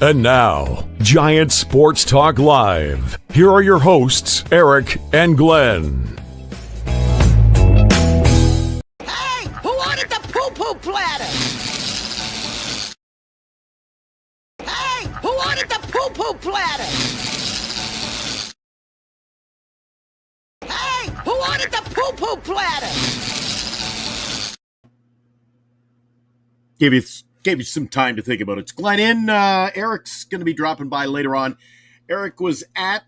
And now, Giant Sports Talk Live. Here are your hosts, Eric and Glenn. Hey, who wanted the poo-poo platter? Hey, who wanted the poo-poo platter? Hey, who wanted the poo-poo platter? Gave you some time to think about it. It's Glenn in. Eric's going to be dropping by later on. Eric was at,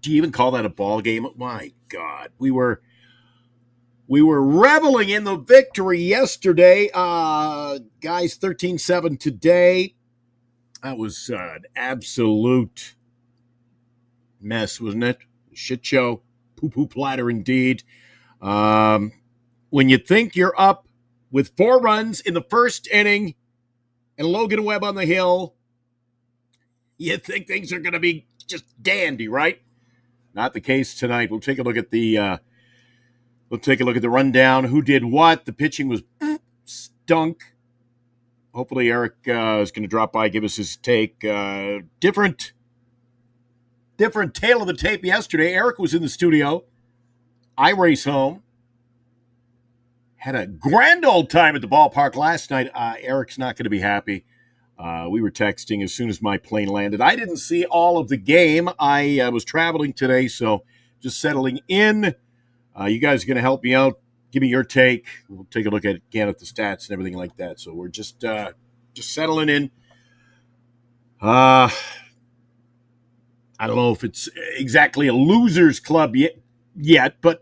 do you even call that a ball game? My God. We were reveling in the victory yesterday. Guys, 13-7 today. That was an absolute mess, wasn't it? Shit show. Poo-poo platter indeed. When you think you're up with 4 runs in the first inning and Logan Webb on the hill, you think things are going to be just dandy, right? Not the case tonight. We'll take a look at the rundown. Who did what? The pitching was stunk. Hopefully Eric is going to drop by, give us his take. Different tale of the tape yesterday. Eric was in the studio. I race home. Had a grand old time at the ballpark last night. Eric's not going to be happy. We were texting as soon as my plane landed. I didn't see all of the game. I was traveling today, so just settling in. You guys are going to help me out. Give me your take. We'll take a look at the stats and everything like that. So we're just settling in. I don't know if it's exactly a losers club yet, but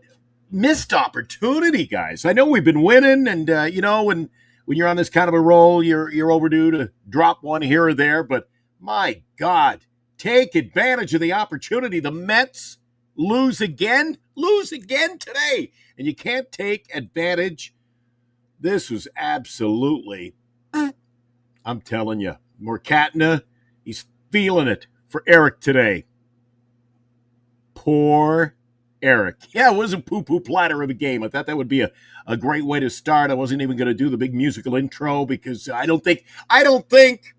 missed opportunity, guys. I know we've been winning, and when you're on this kind of a roll, you're overdue to drop one here or there. But my God, take advantage of the opportunity. The Mets lose again today, and you can't take advantage. This was absolutely, I'm telling you, Morkatna, he's feeling it for Eric today. Poor Eric. Yeah, it was a poo-poo platter of a game. I thought that would be a great way to start. I wasn't even going to do the big musical intro because I don't think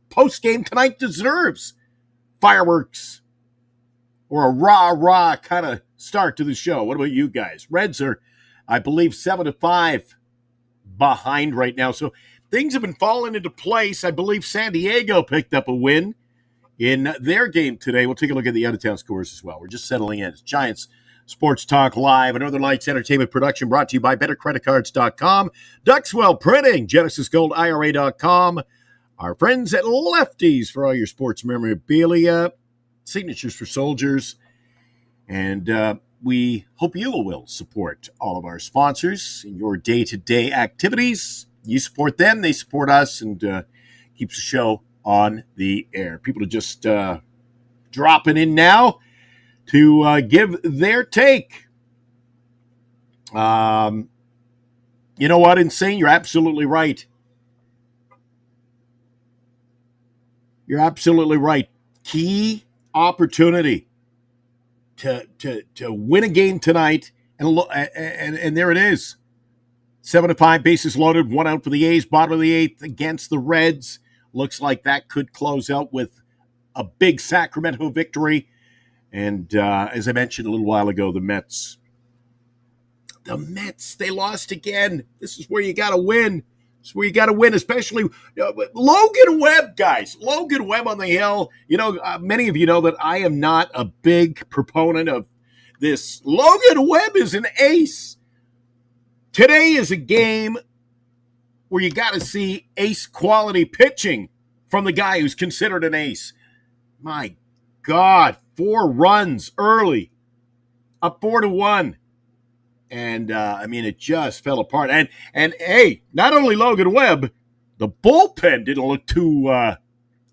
Postgame tonight deserves fireworks or a rah-rah kind of start to the show. What about you guys? Reds are, I believe, 7-5 behind right now. So things have been falling into place. I believe San Diego picked up a win in their game today. We'll take a look at the out-of-town scores as well. We're just settling in. It's Giants Sports Talk Live, another Lights Entertainment production brought to you by BetterCreditCards.com, Duxwell Printing, GenesisGoldIRA.com, our friends at Lefties for all your sports memorabilia, signatures for soldiers, and we hope you will support all of our sponsors in your day-to-day activities. You support them, they support us, and keeps the show on the air. People are just dropping in now to give their take. You know what, Insane? You're absolutely right. You're absolutely right. Key opportunity to win a game tonight, and there it is. 7-5, bases loaded, 1 out for the A's, bottom of the 8th against the Reds. Looks like that could close out with a big Sacramento victory. And as I mentioned a little while ago, the Mets, they lost again. This is where you got to win. This is where you got to win, especially Logan Webb, guys. Logan Webb on the hill. Many of you know that I am not a big proponent of this. Logan Webb is an ace. Today is a game where you got to see ace quality pitching from the guy who's considered an ace. My God, 4 runs early, up 4-1. And, it just fell apart. And hey, not only Logan Webb, the bullpen didn't look too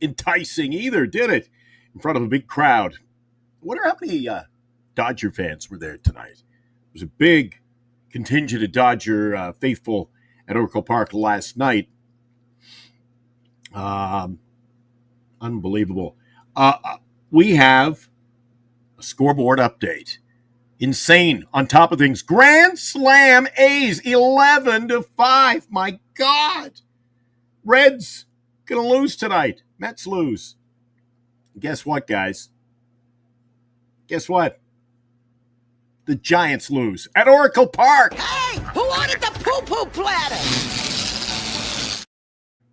enticing either, did it? In front of a big crowd. I wonder how many Dodger fans were there tonight. It was a big contingent of Dodger faithful at Oracle Park last night. Unbelievable. We have a scoreboard update. Insane. On top of things, Grand Slam A's 11-5. My God. Reds Gonna lose tonight. Mets lose. Guess what, guys? Guess what? The Giants lose at Oracle Park. Hey, who ordered the poo-poo platter?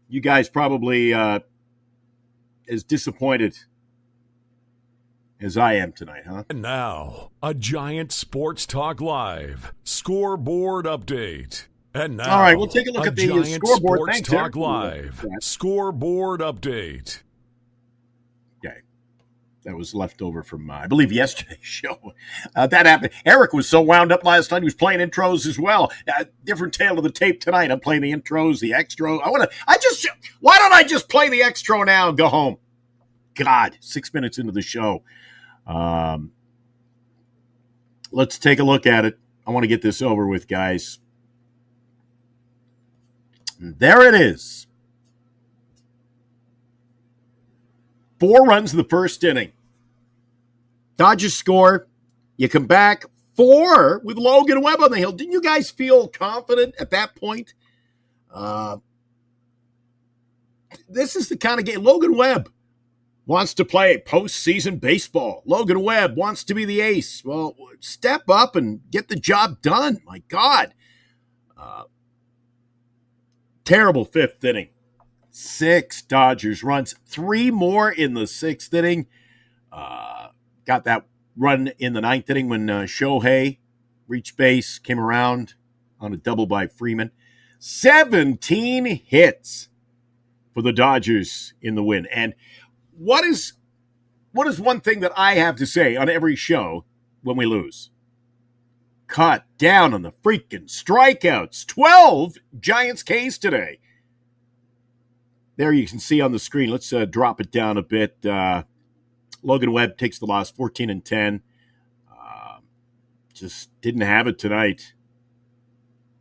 You guys probably as disappointed as I am tonight, huh? And now, a Giant Sports Talk Live scoreboard update. And now, all right, we'll take a look at the Giant scoreboard. Sports Thanks, Talk Eric. Live scoreboard update. Okay. That was left over from, I believe, yesterday's show. That happened. Eric was so wound up last night. He was playing intros as well. Different tale of the tape tonight. I'm playing the intros, the extra. Why don't I just play the extra now and go home? God, 6 minutes into the show. Let's take a look at it. I want to get this over with, guys. There it is. 4 runs in the first inning. Dodgers score. You come back 4 with Logan Webb on the hill. Didn't you guys feel confident at that point? This is the kind of game. Logan Webb wants to play postseason baseball. Logan Webb wants to be the ace. Well, step up and get the job done. My God. Terrible 5th inning. 6 Dodgers runs. 3 more in the 6th inning. Got that run in the 9th inning when Shohei reached base, came around on a double by Freeman. 17 hits for the Dodgers in the win. And what is one thing that I have to say on every show when we lose? Cut down on the freaking strikeouts. 12 Giants Ks today. There you can see on the screen. Let's drop it down a bit. Logan Webb takes the loss, 14-10. Just didn't have it tonight.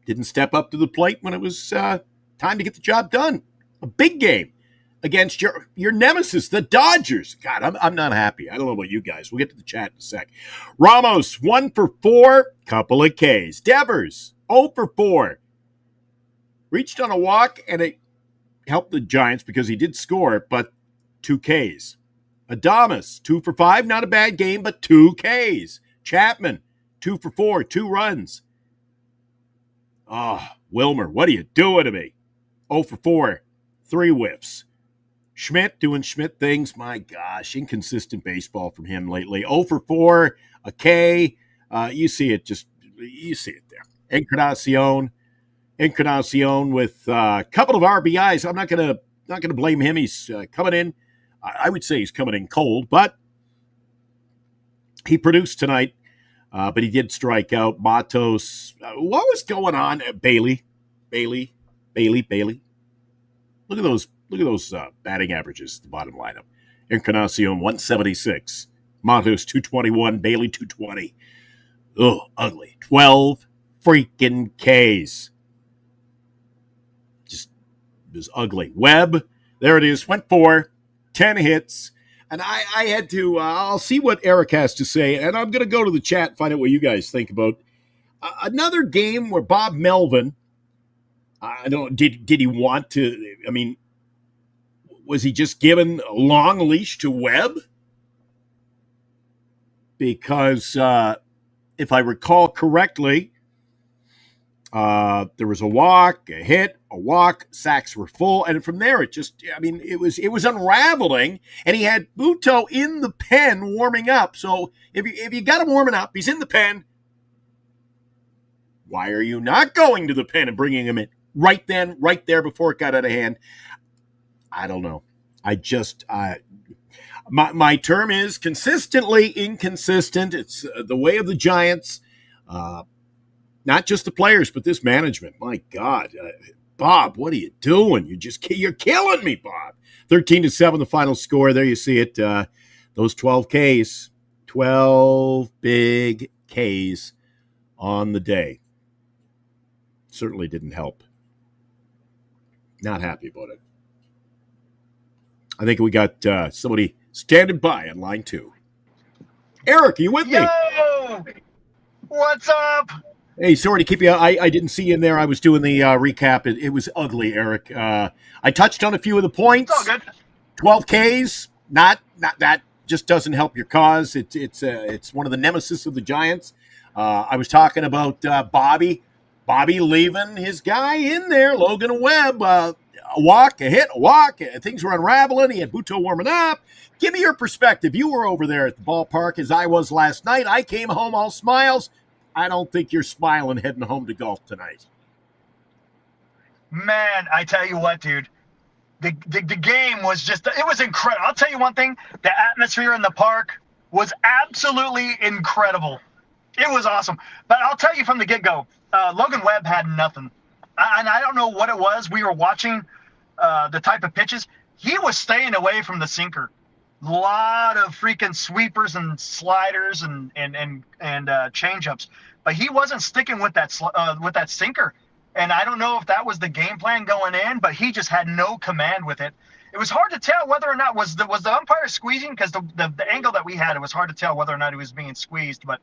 Didn't step up to the plate when it was time to get the job done. A big game against your nemesis, the Dodgers. God, I'm not happy. I don't know about you guys. We'll get to the chat in a sec. Ramos, 1 for 4, couple of Ks. Devers, 0 for 4. Reached on a walk, and it helped the Giants because he did score, but 2 Ks. Adames, 2 for 5. Not a bad game, but 2 Ks. Chapman, 2 for 4, 2 runs. Wilmer, what are you doing to me? 0 for 4, 3 whiffs. Schmidt doing Schmidt things. My gosh, inconsistent baseball from him lately. 0 for 4, a K. You see it there. Encarnacion with a couple of RBIs. I'm not gonna blame him. He's coming in. I would say he's coming in cold, but he produced tonight. But he did strike out. Matos. What was going on? Bailey. Look at those batting averages at the bottom lineup. Encarnacion, 176. Matos, 221. Bailey, 220. Oh, ugly. 12 freaking Ks. Just, it was ugly. Webb, there it is. Went 4. 10 hits. And I had to, I'll see what Eric has to say, and I'm going to go to the chat and find out what you guys think about another game where Bob Melvin, I don't, did he want to, I mean, was he just given a long leash to Webb? Because if I recall correctly, there was a walk, a hit, a walk, sacks were full, and from there it was unraveling, and he had Buto in the pen warming up. So if you got him warming up, he's in the pen. Why are you not going to the pen and bringing him in right then, right there before it got out of hand? I don't know. My term is consistently inconsistent. It's the way of the Giants. Not just the players, but this management. My God, Bob, what are you doing? You're killing me, Bob. 13-7, the final score. There you see it. Those 12 Ks, 12 big Ks on the day. Certainly didn't help. Not happy about it. I think we got somebody standing by on line 2. Eric, are you with me? Yo! What's up? Hey, sorry to keep you. I didn't see you in there. I was doing the recap. It was ugly, Eric. I touched on a few of the It's all points. good. 12 Ks, not that just doesn't help your cause. It's one of the nemesis of the Giants. I was talking about Bobby leaving his guy in there, Logan Webb. A walk, a hit, a walk. Things were unraveling. He had Buto warming up. Give me your perspective. You were over there at the ballpark as I was last night. I came home all smiles. I don't think you're smiling heading home to golf tonight. Man, I tell you what, dude. The game was just, it was incredible. I'll tell you one thing. The atmosphere in the park was absolutely incredible. It was awesome. But I'll tell you from the get-go, Logan Webb had nothing. And I don't know what it was. We were watching the type of pitches. He was staying away from the sinker. A lot of freaking sweepers and sliders and change-ups. But he wasn't sticking with that sinker. And I don't know if that was the game plan going in, but he just had no command with it. It was hard to tell whether or not was the umpire squeezing, because the angle that we had, it was hard to tell whether or not he was being squeezed. But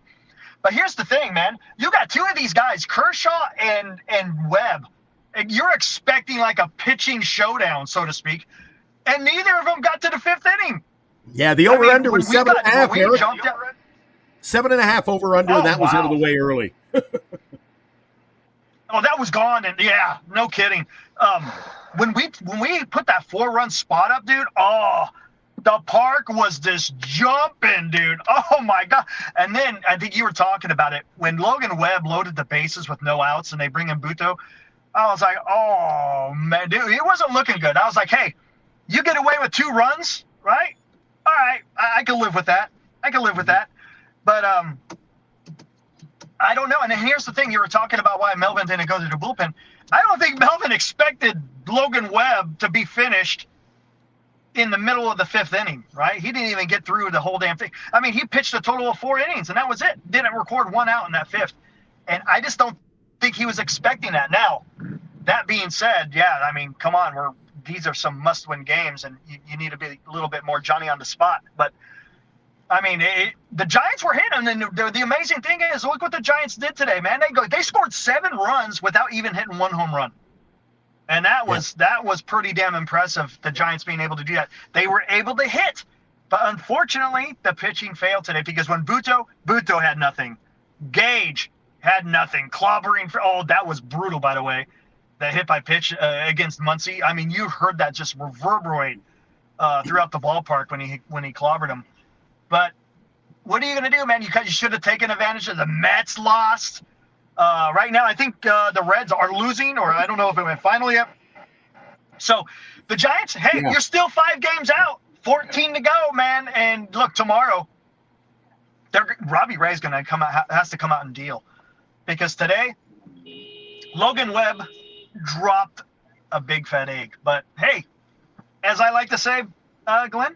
here's the thing, man. You got two of these guys, Kershaw and Webb, and you're expecting like a pitching showdown, so to speak, and neither of them got to the fifth inning. Yeah, the over-under was 7.5, Eric. 7.5 over-under, and that was out of the way early. Oh, that was gone, and yeah, no kidding. When we put that 4-run spot up, dude, the park was just jumping, dude. Oh my God. And then I think you were talking about it when Logan Webb loaded the bases with no outs and they bring in Buto. I was like, oh man, dude, it wasn't looking good. I was like, hey, you get away with 2 runs, right? All right, I can live with that. But I don't know. And then here's the thing. You were talking about why Melvin didn't go to the bullpen. I don't think Melvin expected Logan Webb to be finished in the middle of the 5th inning, right? He didn't even get through the whole damn thing. I mean, he pitched a total of 4 innings, and that was it. Didn't record 1 out in that 5th. And I just don't think he was expecting that. Now, that being said, yeah, I mean, come on. These are some must-win games, and you need to be a little bit more Johnny on the spot. But I mean, the Giants were hitting, and the amazing thing is, look what the Giants did today, man. They scored 7 runs without even hitting 1 home run, and that was pretty damn impressive. The Giants being able to do that, they were able to hit, but unfortunately, the pitching failed today because when Buto had nothing, Gage had nothing, clobbering. That was brutal, by the way. That hit by pitch against Muncy. I mean, you heard that just reverberate throughout the ballpark when he clobbered him. But what are you going to do, man? You should have taken advantage of the Mets lost. Right now, I think the Reds are losing, or I don't know if it went final yet. So the Giants, hey, You're still 5 games out, 14 to go, man. And look, tomorrow, Robbie Ray's going to has to come out and deal, because today Logan Webb dropped a big fat egg. But hey, as I like to say, Glenn,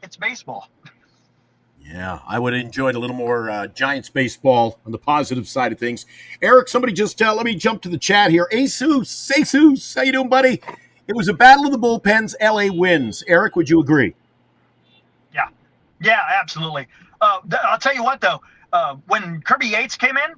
it's baseball. Yeah, I would have enjoyed a little more Giants baseball on the positive side of things. Eric, somebody just let me jump to the chat here. Jesus, how you doing, buddy? It was a battle of the bullpens. LA wins. Eric, would you agree? Yeah, absolutely. I'll tell you what, though. When Kirby Yates came in,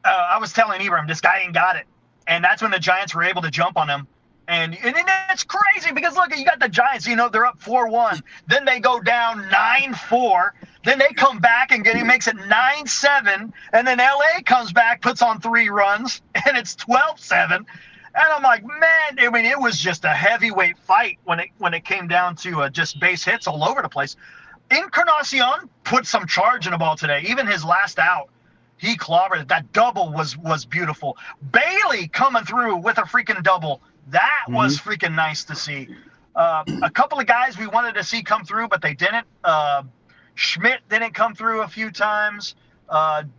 I was telling Ibram, this guy ain't got it. And that's when the Giants were able to jump on him. And it's crazy because, look, you got the Giants, they're up 4-1. Then they go down 9-4. Then they come back and he makes it 9-7. And then LA comes back, puts on 3 runs, and it's 12-7. And I'm like, man, I mean, it was just a heavyweight fight when it came down to just base hits all over the place. Encarnacion put some charge in the ball today. Even his last out, he clobbered it. That double was beautiful. Bailey coming through with a freaking double. That was freaking nice to see. A couple of guys we wanted to see come through, but they didn't. Schmidt didn't come through a few times.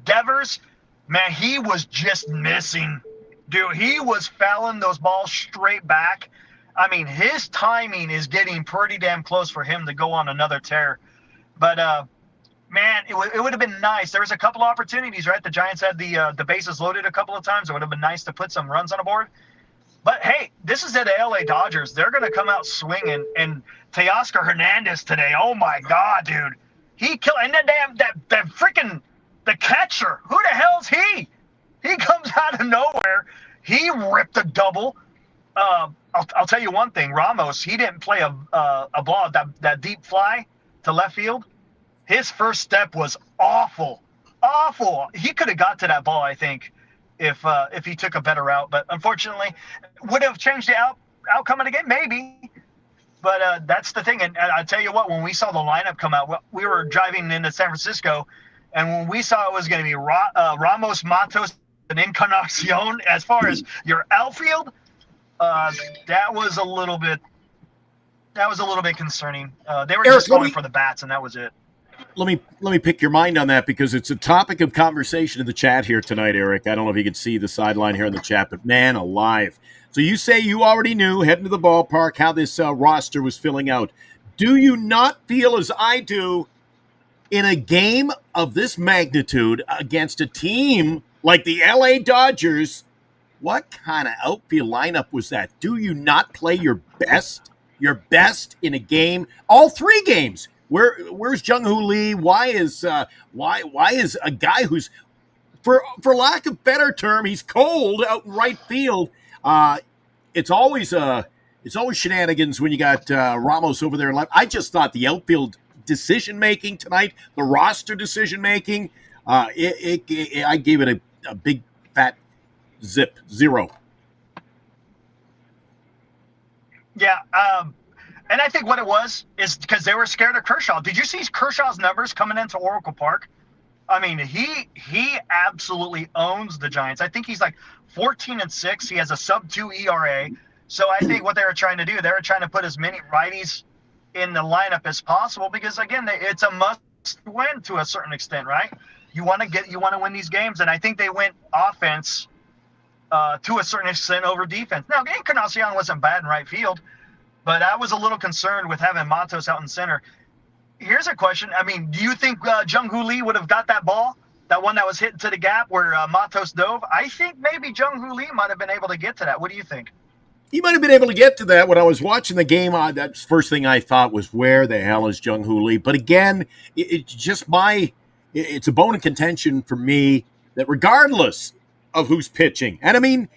Devers, man, he was just missing. Dude, he was fouling those balls straight back. I mean, his timing is getting pretty damn close for him to go on another tear. But, man, it would have been nice. There was a couple opportunities, right? The Giants had the bases loaded a couple of times. It would have been nice to put some runs on the board. But, hey, this is the LA Dodgers. They're going to come out swinging. And Teoscar Hernandez today, oh, my God, dude. He killed – and that freaking – the catcher, who the hell's he? He comes out of nowhere. He ripped a double. I'll tell you one thing. Ramos, he didn't play a ball, that deep fly to left field. His first step was awful. Awful. He could have got to that ball, I think, if he took a better route. But unfortunately, would have changed the outcome of the game? Maybe. But that's the thing. And I tell you what, when we saw the lineup come out, we were driving into San Francisco, and when we saw it was going to be Ramos, Matos, and Encarnacion as far as your outfield, that was a little bit concerning. They were just going for the bats, and that was it. Let me pick your mind on that because it's a topic of conversation in the chat here tonight, Eric. I don't know if you can see the sideline here in the chat, but man alive. So you say you already knew heading to the ballpark how this roster was filling out. Do you not feel as I do in a game of this magnitude against a team like the LA Dodgers? What kind of outfield lineup was that? Do you not play your best in a game? All three games. Where's Jung-Hoo Lee? Why is a guy who's, for lack of better term, he's cold out in right field? It's always shenanigans when you got Ramos over there in left. I just thought the outfield decision making tonight, the roster decision making, I gave it a big fat 0. Yeah. And I think what it was is because they were scared of Kershaw. Did you see Kershaw's numbers coming into Oracle Park? I mean, he absolutely owns the Giants. I think he's like 14-6. He has a sub-2 ERA. So I think what they were trying to do, they were trying to put as many righties in the lineup as possible because, again, it's a must-win to a certain extent, right? You want to win these games, and I think they went offense to a certain extent over defense. Now, Encarnacion wasn't bad in right field, but I was a little concerned with having Matos out in center. Here's a question. I mean, do you think Jung-Hoo Lee would have got that ball, that one that was hit to the gap where Matos dove? I think maybe Jung-Hoo Lee might have been able to get to that. What do you think? He might have been able to get to that. When I was watching the game, that first thing I thought was, where the hell is Jung-Hoo Lee? But again, it's a bone of contention for me that regardless of who's pitching, and I mean,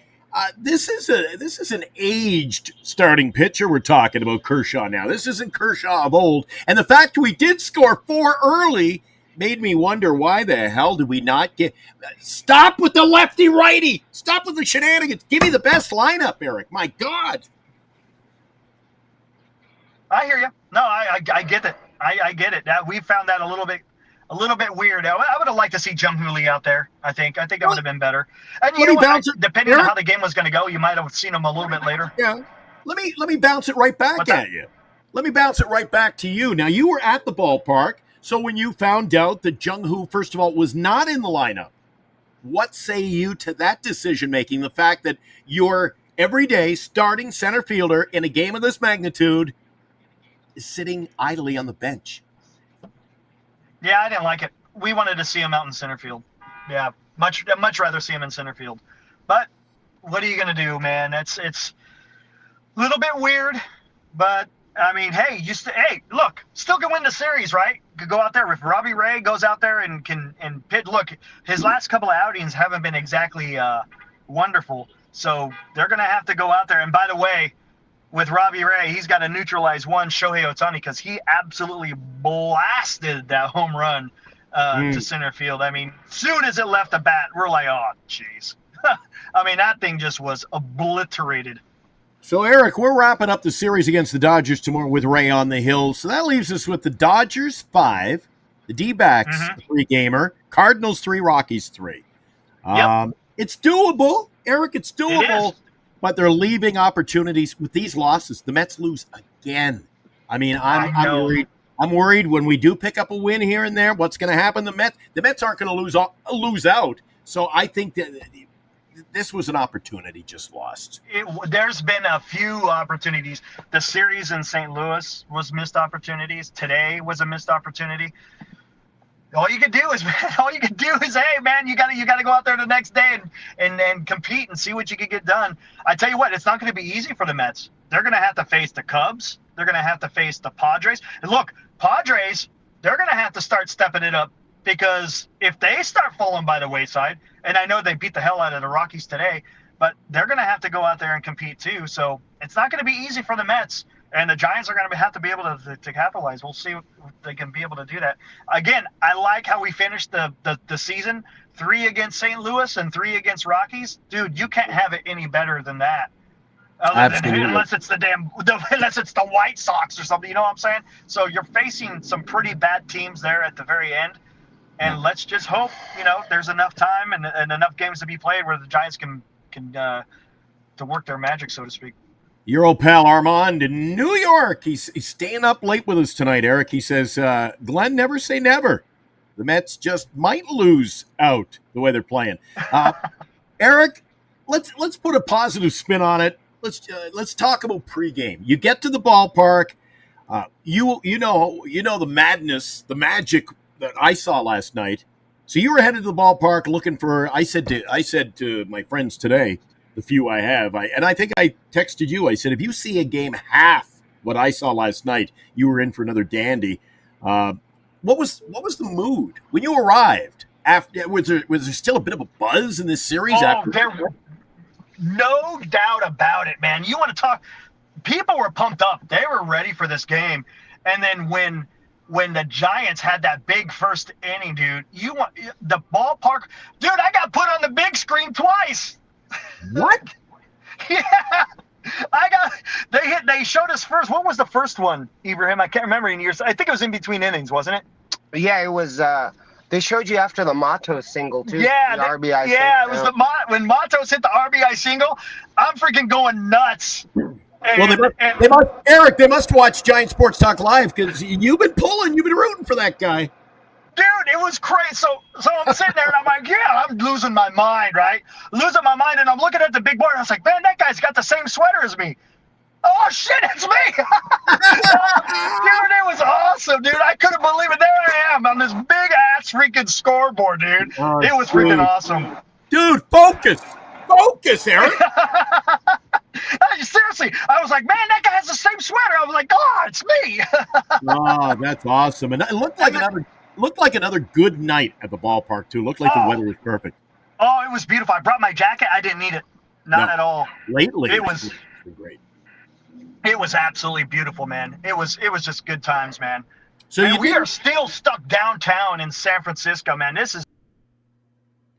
this is an aged starting pitcher we're talking about, Kershaw now. This isn't Kershaw of old. And the fact we did score 4 early made me wonder, why the hell did we not get – stop with the lefty-righty. Stop with the shenanigans. Give me the best lineup, Eric. My God. I hear you. No, I get it. I get it. We found that a little bit weird. I would have liked to see Jung-Hoo Lee out there. I think that would have been better. And you know what? Depending on how the game was going to go, you might have seen him a little bit later. Yeah. Let me bounce it right back at you. Let me bounce it right back to you. Now, you were at the ballpark, so when you found out that Jung-Hoo, first of all, was not in the lineup, what say you to that decision-making, the fact that your everyday starting center fielder in a game of this magnitude is sitting idly on the bench? Yeah, I didn't like it. We wanted to see him out in center field. Yeah, much rather see him in center field. But what are you going to do, man? It's a little bit weird, but I mean, hey, look, still can win the series, right? Could go out there if Robbie Ray goes out there and pitch. Look, his last couple of outings haven't been exactly wonderful, so they're going to have to go out there. And by the way, with Robbie Ray, he's got to neutralize one Shohei Ohtani because he absolutely blasted that home run to center field. I mean, soon as it left the bat, we're like, oh, jeez. I mean, that thing just was obliterated. So, Eric, we're wrapping up the series against the Dodgers tomorrow with Ray on the hill. So that leaves us with the Dodgers 5, the D-backs 3-gamer, Cardinals 3, Rockies 3. Yep. It's doable, Eric. It's doable. It is. But they're leaving opportunities with these losses. The Mets lose again. I mean, I'm worried. I'm worried when we do pick up a win here and there. What's going to happen? The Mets aren't going to lose out. So I think that this was an opportunity just lost. There's been a few opportunities. The series in St. Louis was missed opportunities. Today was a missed opportunity. All you can do is, hey, man, you got to go out there the next day and compete and see what you can get done. I tell you what, it's not going to be easy for the Mets. They're going to have to face the Cubs. They're going to have to face the Padres. And look, Padres, they're going to have to start stepping it up because if they start falling by the wayside, and I know they beat the hell out of the Rockies today, but they're going to have to go out there and compete too. So it's not going to be easy for the Mets, and the Giants are going to have to be able to capitalize. We'll see if they can be able to do that. Again, I like how we finished the season, 3 against St. Louis and 3 against Rockies. Dude, you can't have it any better than that. Unless it's unless it's the White Sox or something, you know what I'm saying? So you're facing some pretty bad teams there at the very end, and let's just hope there's enough time and enough games to be played where the Giants can to work their magic, so to speak. Your old pal Armand in New York. He's staying up late with us tonight, Eric. He says, Glenn, never say never. The Mets just might lose out the way they're playing. Eric, let's put a positive spin on it. Let's talk about pregame. You get to the ballpark. You know the madness, the magic that I saw last night. So you were headed to the ballpark looking for. I said to my friends today, the few I have, and I think I texted you. I said, if you see a game half what I saw last night, you were in for another dandy. What was the mood when you arrived? After was there still a bit of a buzz in this series? No doubt about it, man. You want to talk? People were pumped up. They were ready for this game. And then when the Giants had that big first inning, dude, the ballpark. Dude, I got put on the big screen twice. What? Yeah. They showed us first. What was the first one, Ibrahim? I can't remember in years. I think it was in between innings, wasn't it? Yeah, it was. They showed you after the Matos single too. Yeah, the RBI. Yeah, it was when Matos hit the RBI single. I'm freaking going nuts. Eric, they must watch Giant Sports Talk Live because you've been rooting for that guy. Dude, it was crazy. So I'm sitting there and I'm like, yeah, I'm losing my mind, right? Losing my mind, and I'm looking at the big board and I was like, man, that guy's got the same sweater as me. Oh shit, it's me! Dude, it was awesome, dude. I couldn't believe it. There I am on this big ass freaking scoreboard, dude. It was freaking awesome. Dude, focus, Eric. Seriously, I was like, man, that guy has the same sweater. I was like, oh, it's me. Oh, that's awesome. And it looked like another good night at the ballpark too. Looked like the weather was perfect. Oh, it was beautiful. I brought my jacket. I didn't need it. Not at all. Lately, it was great. It was absolutely beautiful, man. It was just good times, man. So we are still stuck downtown in San Francisco, man. This is.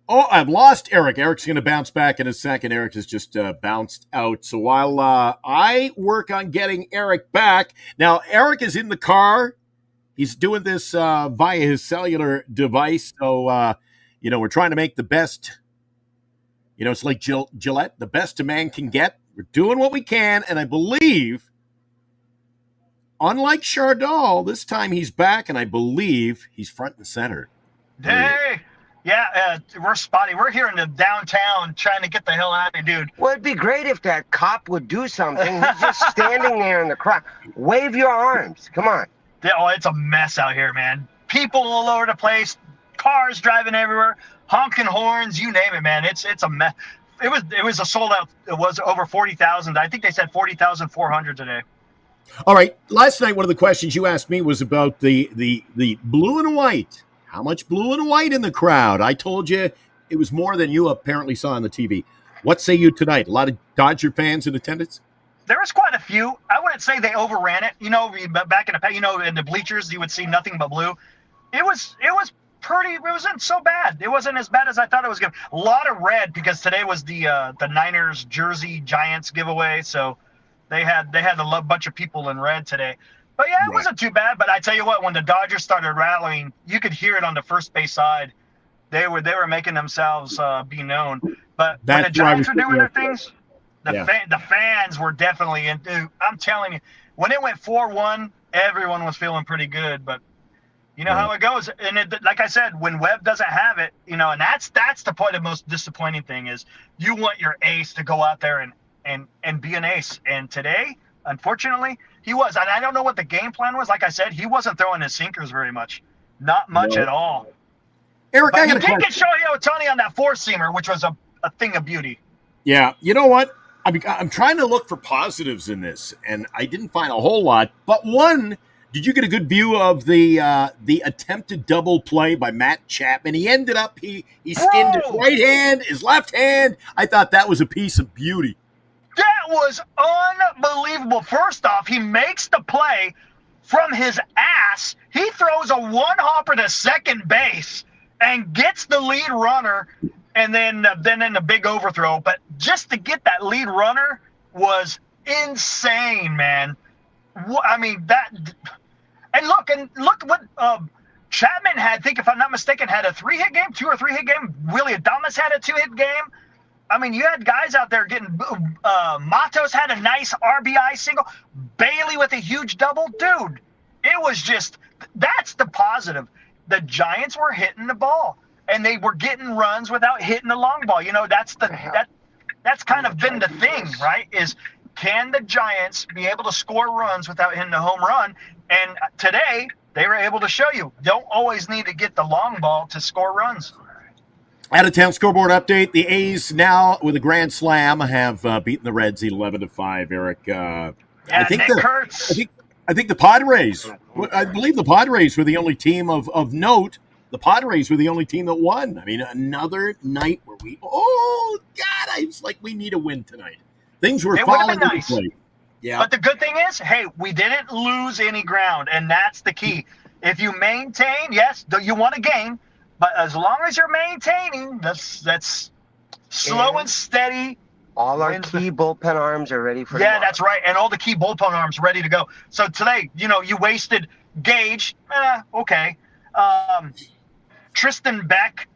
Oh, I've lost Eric. Eric's going to bounce back in a second. Eric has just bounced out. So while I work on getting Eric back, now Eric is in the car. He's doing this via his cellular device. So, we're trying to make the best. It's like Gillette, the best a man can get. We're doing what we can, and I believe, unlike Chardal, this time he's back, and I believe he's front and center. Hey, yeah, we're spotty. We're here in the downtown trying to get the hell out of here, dude. Well, it'd be great if that cop would do something. He's just standing there in the crowd. Wave your arms. Come on. Oh, it's a mess out here, man. People all over the place, cars driving everywhere, honking horns, you name it, man. It's a mess. It was a sold out. It was over 40,000. I think they said 40,400 today. All right. Last night, one of the questions you asked me was about the blue and white. How much blue and white in the crowd? I told you it was more than you apparently saw on the TV. What say you tonight? A lot of Dodger fans in attendance? There was quite a few. I wouldn't say they overran it. Back in in the bleachers, you would see nothing but blue. It wasn't so bad. It wasn't as bad as I thought it was going to be. A lot of red because today was the Niners jersey Giants giveaway. So they had a bunch of people in red today. But yeah, it wasn't too bad. But I tell you what, when the Dodgers started rattling, you could hear it on the first base side. They were making themselves be known. But when the Giants were doing their things, the fans were definitely in. Dude, I'm telling you, when it went 4-1, everyone was feeling pretty good. But you know how it goes. And like I said, when Webb doesn't have it, and that's the point. The most disappointing thing is you want your ace to go out there and be an ace. And today, unfortunately, he was. And I don't know what the game plan was. Like I said, he wasn't throwing his sinkers very much. Not much at all. Eric, but he did get Shohei Ohtani on that four-seamer, which was a thing of beauty. Yeah. You know what? I'm trying to look for positives in this, and I didn't find a whole lot. But one Did you get a good view of the attempted double play by Matt Chapman? He ended up he skinned his right hand, his left hand. I thought that was a piece of beauty. That was unbelievable. First off, he makes the play from his ass. He throws a one-hopper to second base and gets the lead runner, and then in the big overthrow. But just to get that lead runner was insane, man. I mean, that – and look what Chapman had, I think if I'm not mistaken, had a 3-hit game, 2 or 3-hit game. Willie Adames had a 2-hit game. I mean, you had guys out there getting Matos had a nice RBI single. Bailey with a huge double. Dude, it was just – that's the positive. The Giants were hitting the ball, and they were getting runs without hitting the long ball. You know, that's kind of been the thing, right, is can the Giants be able to score runs without hitting a home run? And today they were able to show you don't always need to get the long ball to score runs. Out-of-town scoreboard update. The A's now with a grand slam have beaten the Reds 11-5. Eric, I think Nick Kurtz. I think the Padres. I believe the Padres were the only team of note. The Padres were the only team that won. I mean, another night where I was like, we need a win tonight. Things were falling into place. Yeah. But the good thing is, hey, we didn't lose any ground, and that's the key. If you maintain, yes, you want a game, but as long as you're maintaining, that's slow and steady. All our key bullpen arms are ready for tomorrow. That's right, and all the key bullpen arms ready to go. So today, you wasted Gage, okay. Tristan Beck,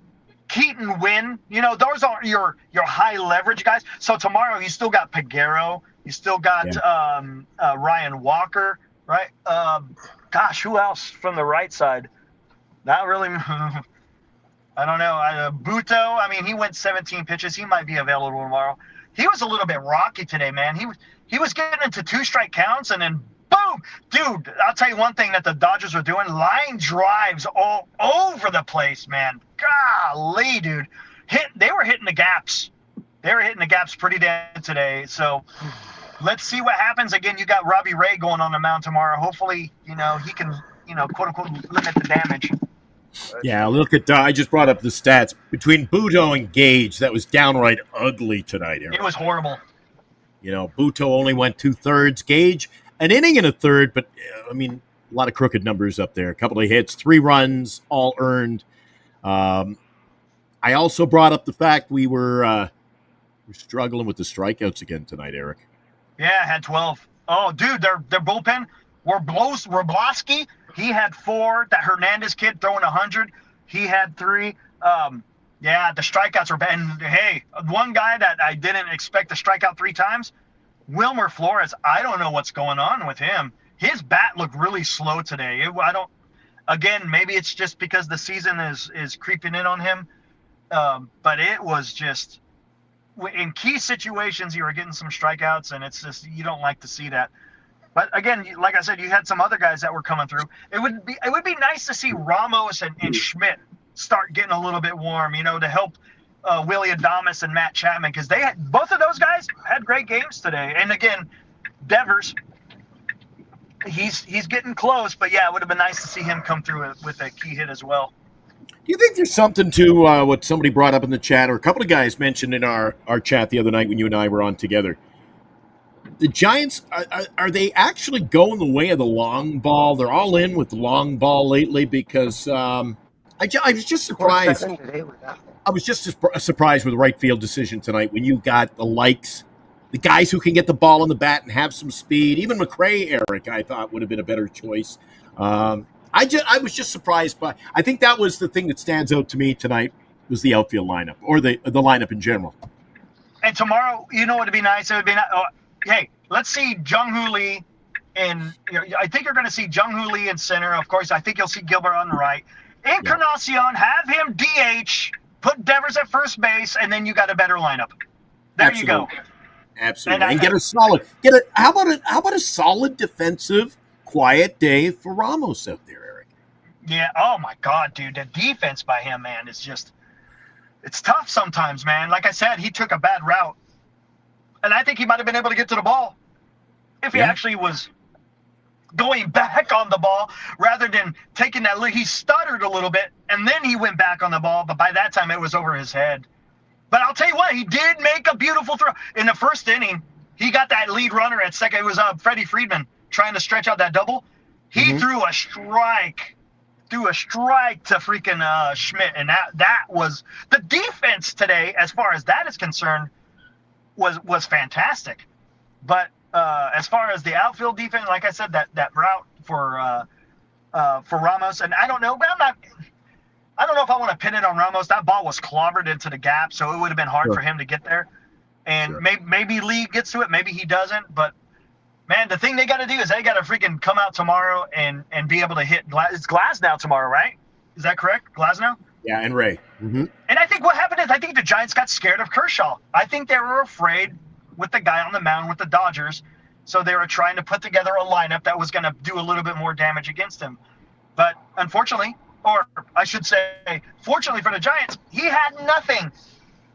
Keaton Wynn, those aren't your high leverage guys. So tomorrow you still got Peguero, you still got Ryan Walker, right? Who else from the right side? Not really. I don't know. Buto, I mean, he went 17 pitches. He might be available tomorrow. He was a little bit rocky today, man. He was getting into 2-strike counts, and then boom, dude. I'll tell you one thing that the Dodgers are doing: line drives all over the place, man. Golly, dude. They were hitting the gaps. They were hitting the gaps pretty damn today. So let's see what happens. Again, you got Robbie Ray going on the mound tomorrow. Hopefully, he can, quote unquote, limit the damage. Yeah, look at I just brought up the stats between Buto and Gage. That was downright ugly tonight, Eric. It was horrible. Buto only went 2/3. Gage an inning and a third, but I mean, a lot of crooked numbers up there. A couple of hits, 3 runs, all earned. I also brought up the fact we're struggling with the strikeouts again tonight, Eric. Yeah, had 12. Oh, dude, their bullpen. Wroblewski, he had 4. That Hernandez kid throwing 100, he had 3. The strikeouts were bad. And hey, one guy that I didn't expect to strike out 3 times, Wilmer Flores. I don't know what's going on with him. His bat looked really slow today. Again, maybe it's just because the season is creeping in on him. But it was just in key situations, you were getting some strikeouts, and it's just you don't like to see that. But again, like I said, you had some other guys that were coming through. It would be nice to see Ramos and Schmidt start getting a little bit warm, to help Willie Adames and Matt Chapman, because both of those guys had great games today. And again, Devers, he's getting close, but yeah, it would have been nice to see him come through with a key hit as well. Do you think there's something to what somebody brought up in the chat, or a couple of guys mentioned in our chat the other night when you and I were on together? The Giants, are they actually going the way of the long ball? They're all in with the long ball lately because I was just surprised. I was just surprised with the right field decision tonight when you got the guys who can get the ball in the bat and have some speed. Even McRae, Eric, I thought would have been a better choice. I was just surprised by. I think that was the thing that stands out to me tonight was the outfield lineup or the lineup in general. And tomorrow, what would be nice? It would be hey, let's see Jung-Hoo Lee I think you're going to see Jung-Hoo Lee in center. Of course, I think you'll see Gilbert on the right. Encarnacion, have him DH, put Devers at first base, and then you got a better lineup. There Absolutely. You go. Absolutely. And get a solid. How about a solid defensive, quiet day for Ramos out there, Eric? Yeah. Oh my God, dude, the defense by him, man, is just. It's tough sometimes, man. Like I said, he took a bad route. And I think he might have been able to get to the ball if he actually was going back on the ball rather than taking that lead. He stuttered a little bit, and then he went back on the ball, but by that time it was over his head. But I'll tell you what, he did make a beautiful throw. In the first inning, he got that lead runner at second. It was Freddie Freeman trying to stretch out that double. He threw a strike to freaking Schmidt, and that was the defense today, as far as that is concerned, was fantastic. But as far as the outfield defense, like I said, that route for Ramos, and I don't know, but I don't know if I want to pin it on Ramos. That ball was clobbered into the gap, so it would have been hard for him to get there. And maybe Lee gets to it, maybe he doesn't. But man, the thing they got to do is they got to freaking come out tomorrow and be able to hit. It's Glasnow tomorrow, right? Is that correct? Glasnow? Yeah, and Ray. Mm-hmm. And I think what happened is I think the Giants got scared of Kershaw. I think they were afraid with the guy on the mound with the Dodgers, so they were trying to put together a lineup that was going to do a little bit more damage against him. But unfortunately, or I should say, fortunately for the Giants, he had nothing.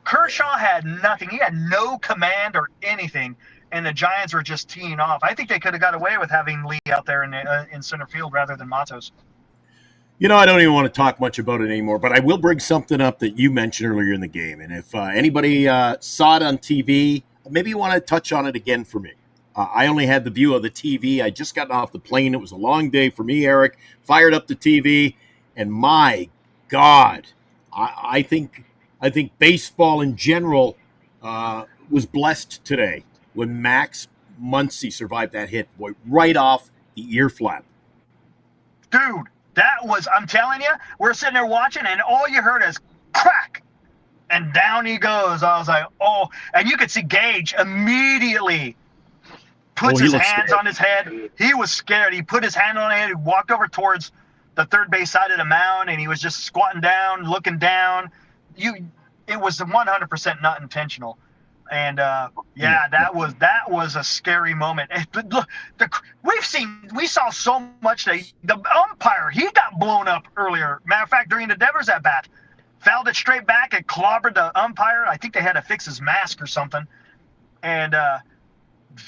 Kershaw had nothing. He had no command or anything, and the Giants were just teeing off. I think they could have got away with having Lee out there in center field rather than Matos. You know, I don't even want to talk much about it anymore, but I will bring something up that you mentioned earlier in the game. And if anybody saw it on TV, maybe you want to touch on it again for me. I only had the view of the TV. I just got off the plane. It was a long day for me, Eric. Fired up the TV, and my God, I think baseball in general was blessed today when Max Muncy survived that hit, boy, right off the ear flap. Dude, that was, I'm telling you, we're sitting there watching, and all you heard is crack, and down he goes. I was like, oh, and you could see Gage immediately puts his hands on his head. He was scared. He put his hand on his head. He walked over towards the third base side of the mound, and he was just squatting down, looking down. It was 100% not intentional. And that was a scary moment. Look, we saw so much that the umpire, he got blown up earlier. Matter of fact, during the Devers at bat, fouled it straight back and clobbered the umpire. I think they had to fix his mask or something. And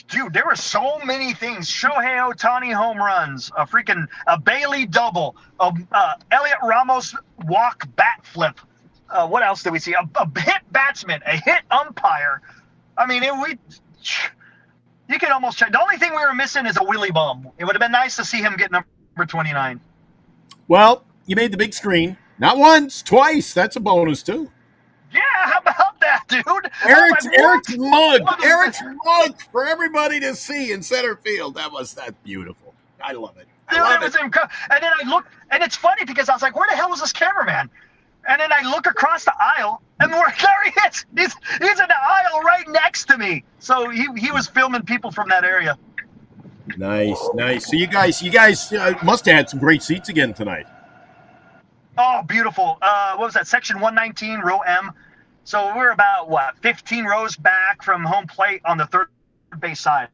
dude, there were so many things. Shohei Ohtani home runs, a Bailey double, Elliot Ramos walk bat flip. What else did we see? A hit batsman, a hit umpire. I mean, you can almost check. The only thing we were missing is a Willie bomb. It would have been nice to see him get number 29. Well, you made the big screen. Not once, twice. That's a bonus, too. Yeah, how about that, dude? Eric's mug for everybody to see in center field. That's beautiful. I love it. It was incredible. And then I looked, and it's funny because I was like, where the hell was this cameraman? And then I look across the aisle, and there he is. He's in the aisle right next to me. So he was filming people from that area. Nice. So you guys must have had some great seats again tonight. Oh, beautiful. What was that? Section 119, row M. So we're about, 15 rows back from home plate on the third base side.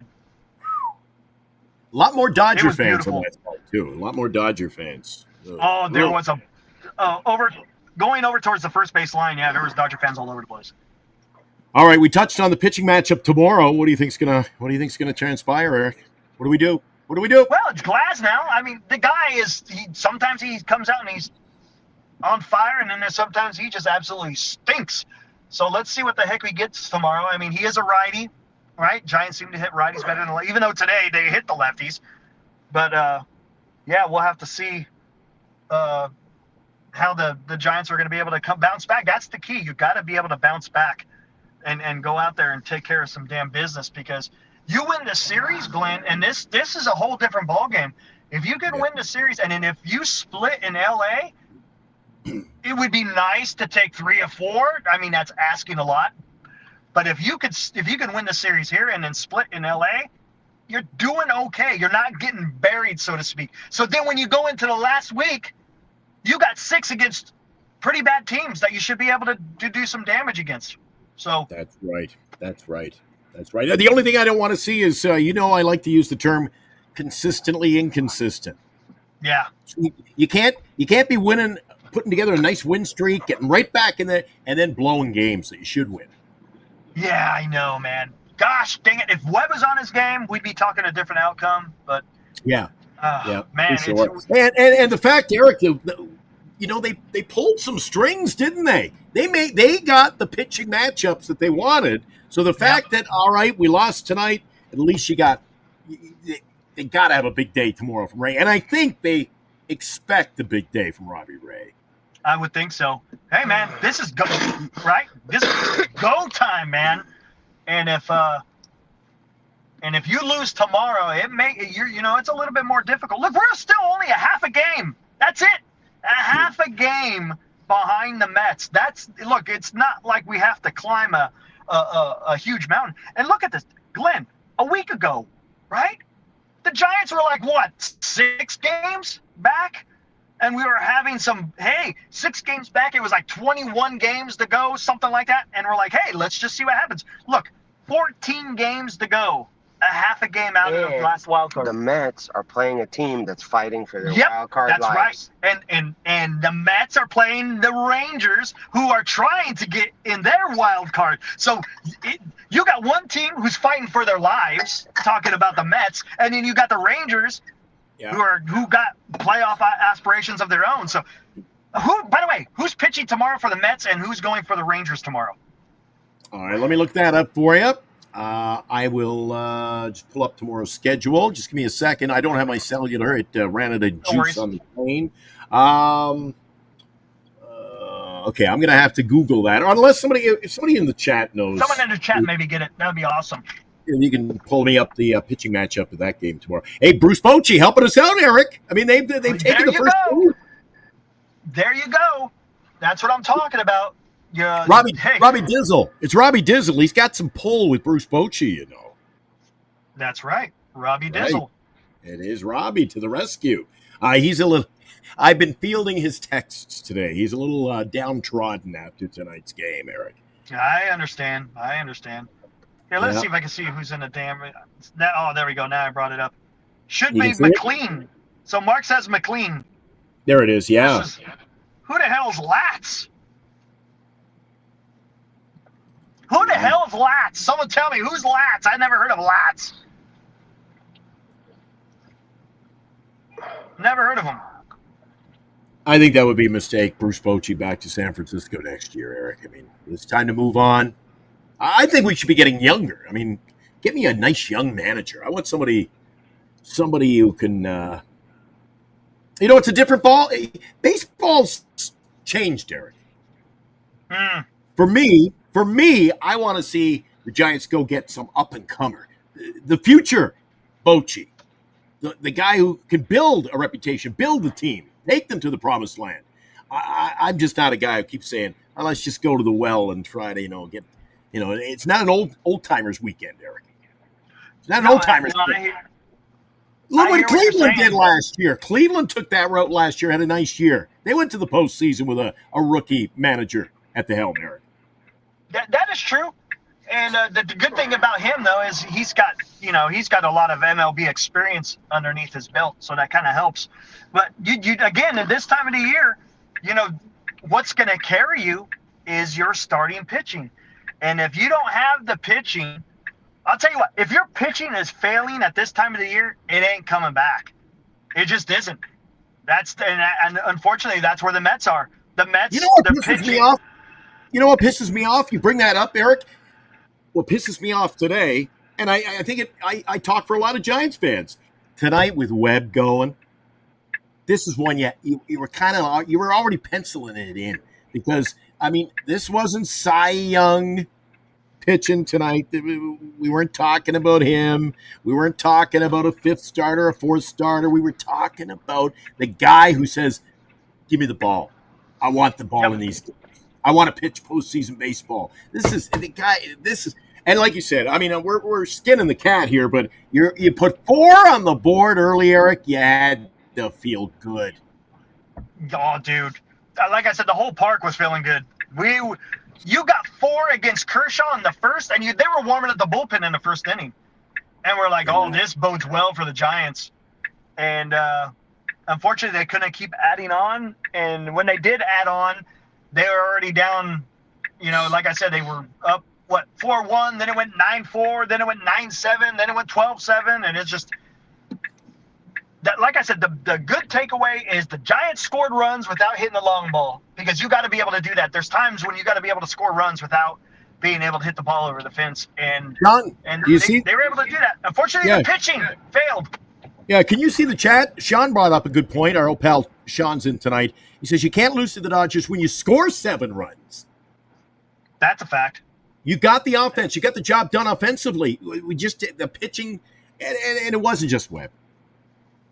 A lot more Dodger fans beautiful. on that side, too. A lot more Dodger fans. There was going over towards the first base line. Yeah, there was Dodger fans all over the place. All right, we touched on the pitching matchup tomorrow. What do you think's gonna transpire, Eric? What do we do? Well, it's Glasnow. I mean, the guy sometimes he comes out and he's on fire, and then sometimes he just absolutely stinks. So let's see what the heck he gets tomorrow. I mean, he is a righty, right? Giants seem to hit righties better than even though today they hit the lefties. But we'll have to see how the Giants are going to be able to bounce back. That's the key. You've got to be able to bounce back and go out there and take care of some damn business, because you win the series, Glenn, and this is a whole different ballgame. If you can win the series, and then if you split in LA, it would be nice to take 3 or 4. I mean, that's asking a lot. But if you can win the series here and then split in LA, you're doing okay. You're not getting buried, so to speak. So then when you go into the last week, you got 6 against pretty bad teams that you should be able to do some damage against. So That's right. The only thing I don't want to see is, I like to use the term consistently inconsistent. Yeah. You can't be winning, putting together a nice win streak, getting right back in there, and then blowing games that you should win. Yeah, I know, man. Gosh dang it. If Webb was on his game, we'd be talking a different outcome. But yeah. Yeah, Man, for sure. And the fact, Eric, they pulled some strings, didn't they? They got the pitching matchups that they wanted. So the fact that, all right, we lost tonight, at least they got to have a big day tomorrow from Ray. And I think they expect a big day from Robbie Ray. I would think so. Hey, man, this is go right. This is go time, man. And if you lose tomorrow, it's a little bit more difficult. Look, we're still only a half a game. That's it. A half a game behind the Mets. Look, it's not like we have to climb a huge mountain. And look at this, Glenn. A week ago, right? The Giants were like what, 6 games back? And we were having 6 games back. It was like 21 games to go, something like that. And we're like, hey, let's just see what happens. Look, 14 games to go. A half a game out of the last wild card. The Mets are playing a team that's fighting for their wild card that's lives. Right. And the Mets are playing the Rangers, who are trying to get in their wild card. So you got one team who's fighting for their lives, talking about the Mets, and then you got the Rangers, who got playoff aspirations of their own. So by the way, who's pitching tomorrow for the Mets and who's going for the Rangers tomorrow? All right, let me look that up for you. I will just pull up tomorrow's schedule. Just give me a second. I don't have my cellular. It ran out of juice on the plane. Okay, I'm going to have to Google that. Or unless if somebody in the chat knows. Someone in the chat maybe get it. That would be awesome. You can pull me up the pitching matchup of that game tomorrow. Hey, Bruce Bochy helping us out, Eric. I mean, they've taken the first move. There you go. That's what I'm talking about. Yeah, Robbie Dizzle. It's Robbie Dizzle. He's got some pull with Bruce Bochy, you know. That's right. Robbie Dizzle. It is Robbie to the rescue. He's a little. I've been fielding his texts today. He's a little downtrodden after tonight's game, Eric. I understand. Here, let's see if I can see who's in the damn. There we go. Now I brought it up. Should be McLean. So Mark says McLean. There it is. Yeah. Who the hell's Latz? Who the hell is Latz? Someone tell me, who's Latz? I never heard of Latz. Never heard of him. I think that would be a mistake. Bruce Bochy back to San Francisco next year, Eric. I mean, it's time to move on. I think we should be getting younger. I mean, get me a nice young manager. I want somebody who can it's a different ball. Baseball's changed, Eric. For me, I want to see the Giants go get some up-and-comer. The future Bochy, the guy who can build a reputation, build the team, take them to the promised land. I'm just not a guy who keeps saying, let's just go to the well and try to, get, it's not an old-timers weekend, Eric. It's not an old-timers weekend. Look what Cleveland did last year. Cleveland took that route last year, had a nice year. They went to the postseason with a rookie manager at the helm, Eric. That is true. And the good thing about him, though, is he's got a lot of MLB experience underneath his belt, so that kind of helps. But you again, at this time of the year, what's going to carry you is your starting pitching. And if you don't have the pitching, I'll tell you what, if your pitching is failing at this time of the year, it ain't coming back. It just isn't. And unfortunately, that's where the Mets are. The Mets, me off? You know what pisses me off? You bring that up, Eric. What pisses me off today, and I think I talk for a lot of Giants fans tonight with Webb going. This is one you were already penciling it in because this wasn't Cy Young pitching tonight. We weren't talking about him. We weren't talking about a fifth starter, a fourth starter. We were talking about the guy who says, "Give me the ball. I want the ball in these games. I want to pitch postseason baseball." This is the guy. And like you said, we're skinning the cat here, but you put 4 on the board early, Eric. You had to feel good. Oh, dude! Like I said, the whole park was feeling good. You got 4 against Kershaw in the first, and they were warming up the bullpen in the first inning, and we're like, "Oh, this bodes well for the Giants." And unfortunately, they couldn't keep adding on. And when they did add on, they were already down. Like I said, they were up 4-1. Then it went 9-4. Then it went 9-7. Then it went 12-7. And it's just like I said, the good takeaway is the Giants scored runs without hitting the long ball, because you got to be able to do that. There's times when you got to be able to score runs without being able to hit the ball over the fence, and John, they were able to do that. Unfortunately, the pitching failed. Yeah, can you see the chat? Sean brought up a good point. Our old pal Sean's in tonight. He says you can't lose to the Dodgers when you score 7 runs. That's a fact. You got the offense. You got the job done offensively. We just did the pitching, and it wasn't just Webb.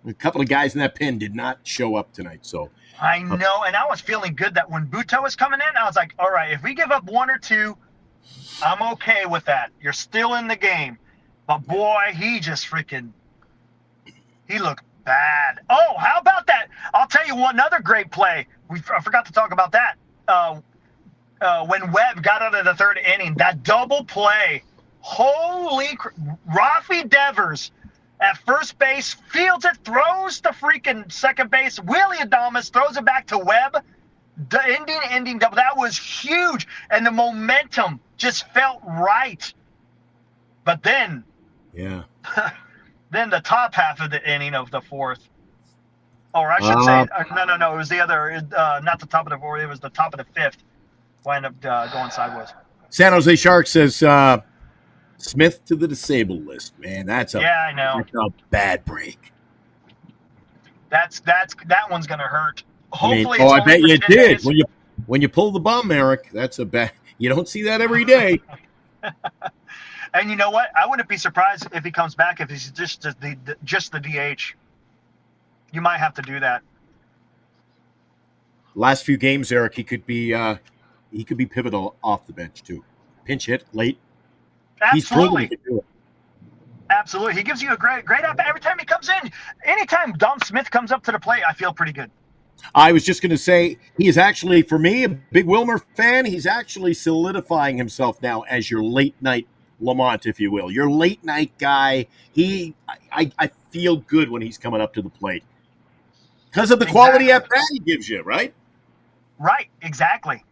A couple of guys in that pen did not show up tonight. So I know, and I was feeling good that when Buto was coming in, I was like, all right, if we give up 1 or 2, I'm okay with that. You're still in the game. But boy, he just freaking – he looked bad. Oh, how about that? I'll tell you one other great play. I forgot to talk about that. When Webb got out of the 3rd inning, that double play. Holy Rafi Devers at first base, fields it, throws to freaking second base. Willie Adames throws it back to Webb. The ending double. That was huge. And the momentum just felt right. But then. Yeah. Then the top half of the inning of the 4th, or I should say, no, it was the other, not the top of the 4th, it was the top of the 5th, wound up going sideways. San Jose Shark says Smith to the disabled list. Man, that's I know. That's a bad break. That one's gonna hurt. Hopefully, I bet you it did when you pull the bum, Eric. That's a bad. You don't see that every day. And you know what? I wouldn't be surprised if he comes back if he's just the DH. You might have to do that. Last few games, Eric, he could be pivotal off the bench too. Pinch hit late. Absolutely. He's proven he can do it. Absolutely. He gives you a great every time he comes in. Anytime Dom Smith comes up to the plate, I feel pretty good. I was just going to say he is actually, for me, a big Wilmer fan. He's actually solidifying himself now as your late night Lamont, if you will, your late night guy. I feel good when he's coming up to the plate because of the quality at bat he gives you, right? Right, exactly.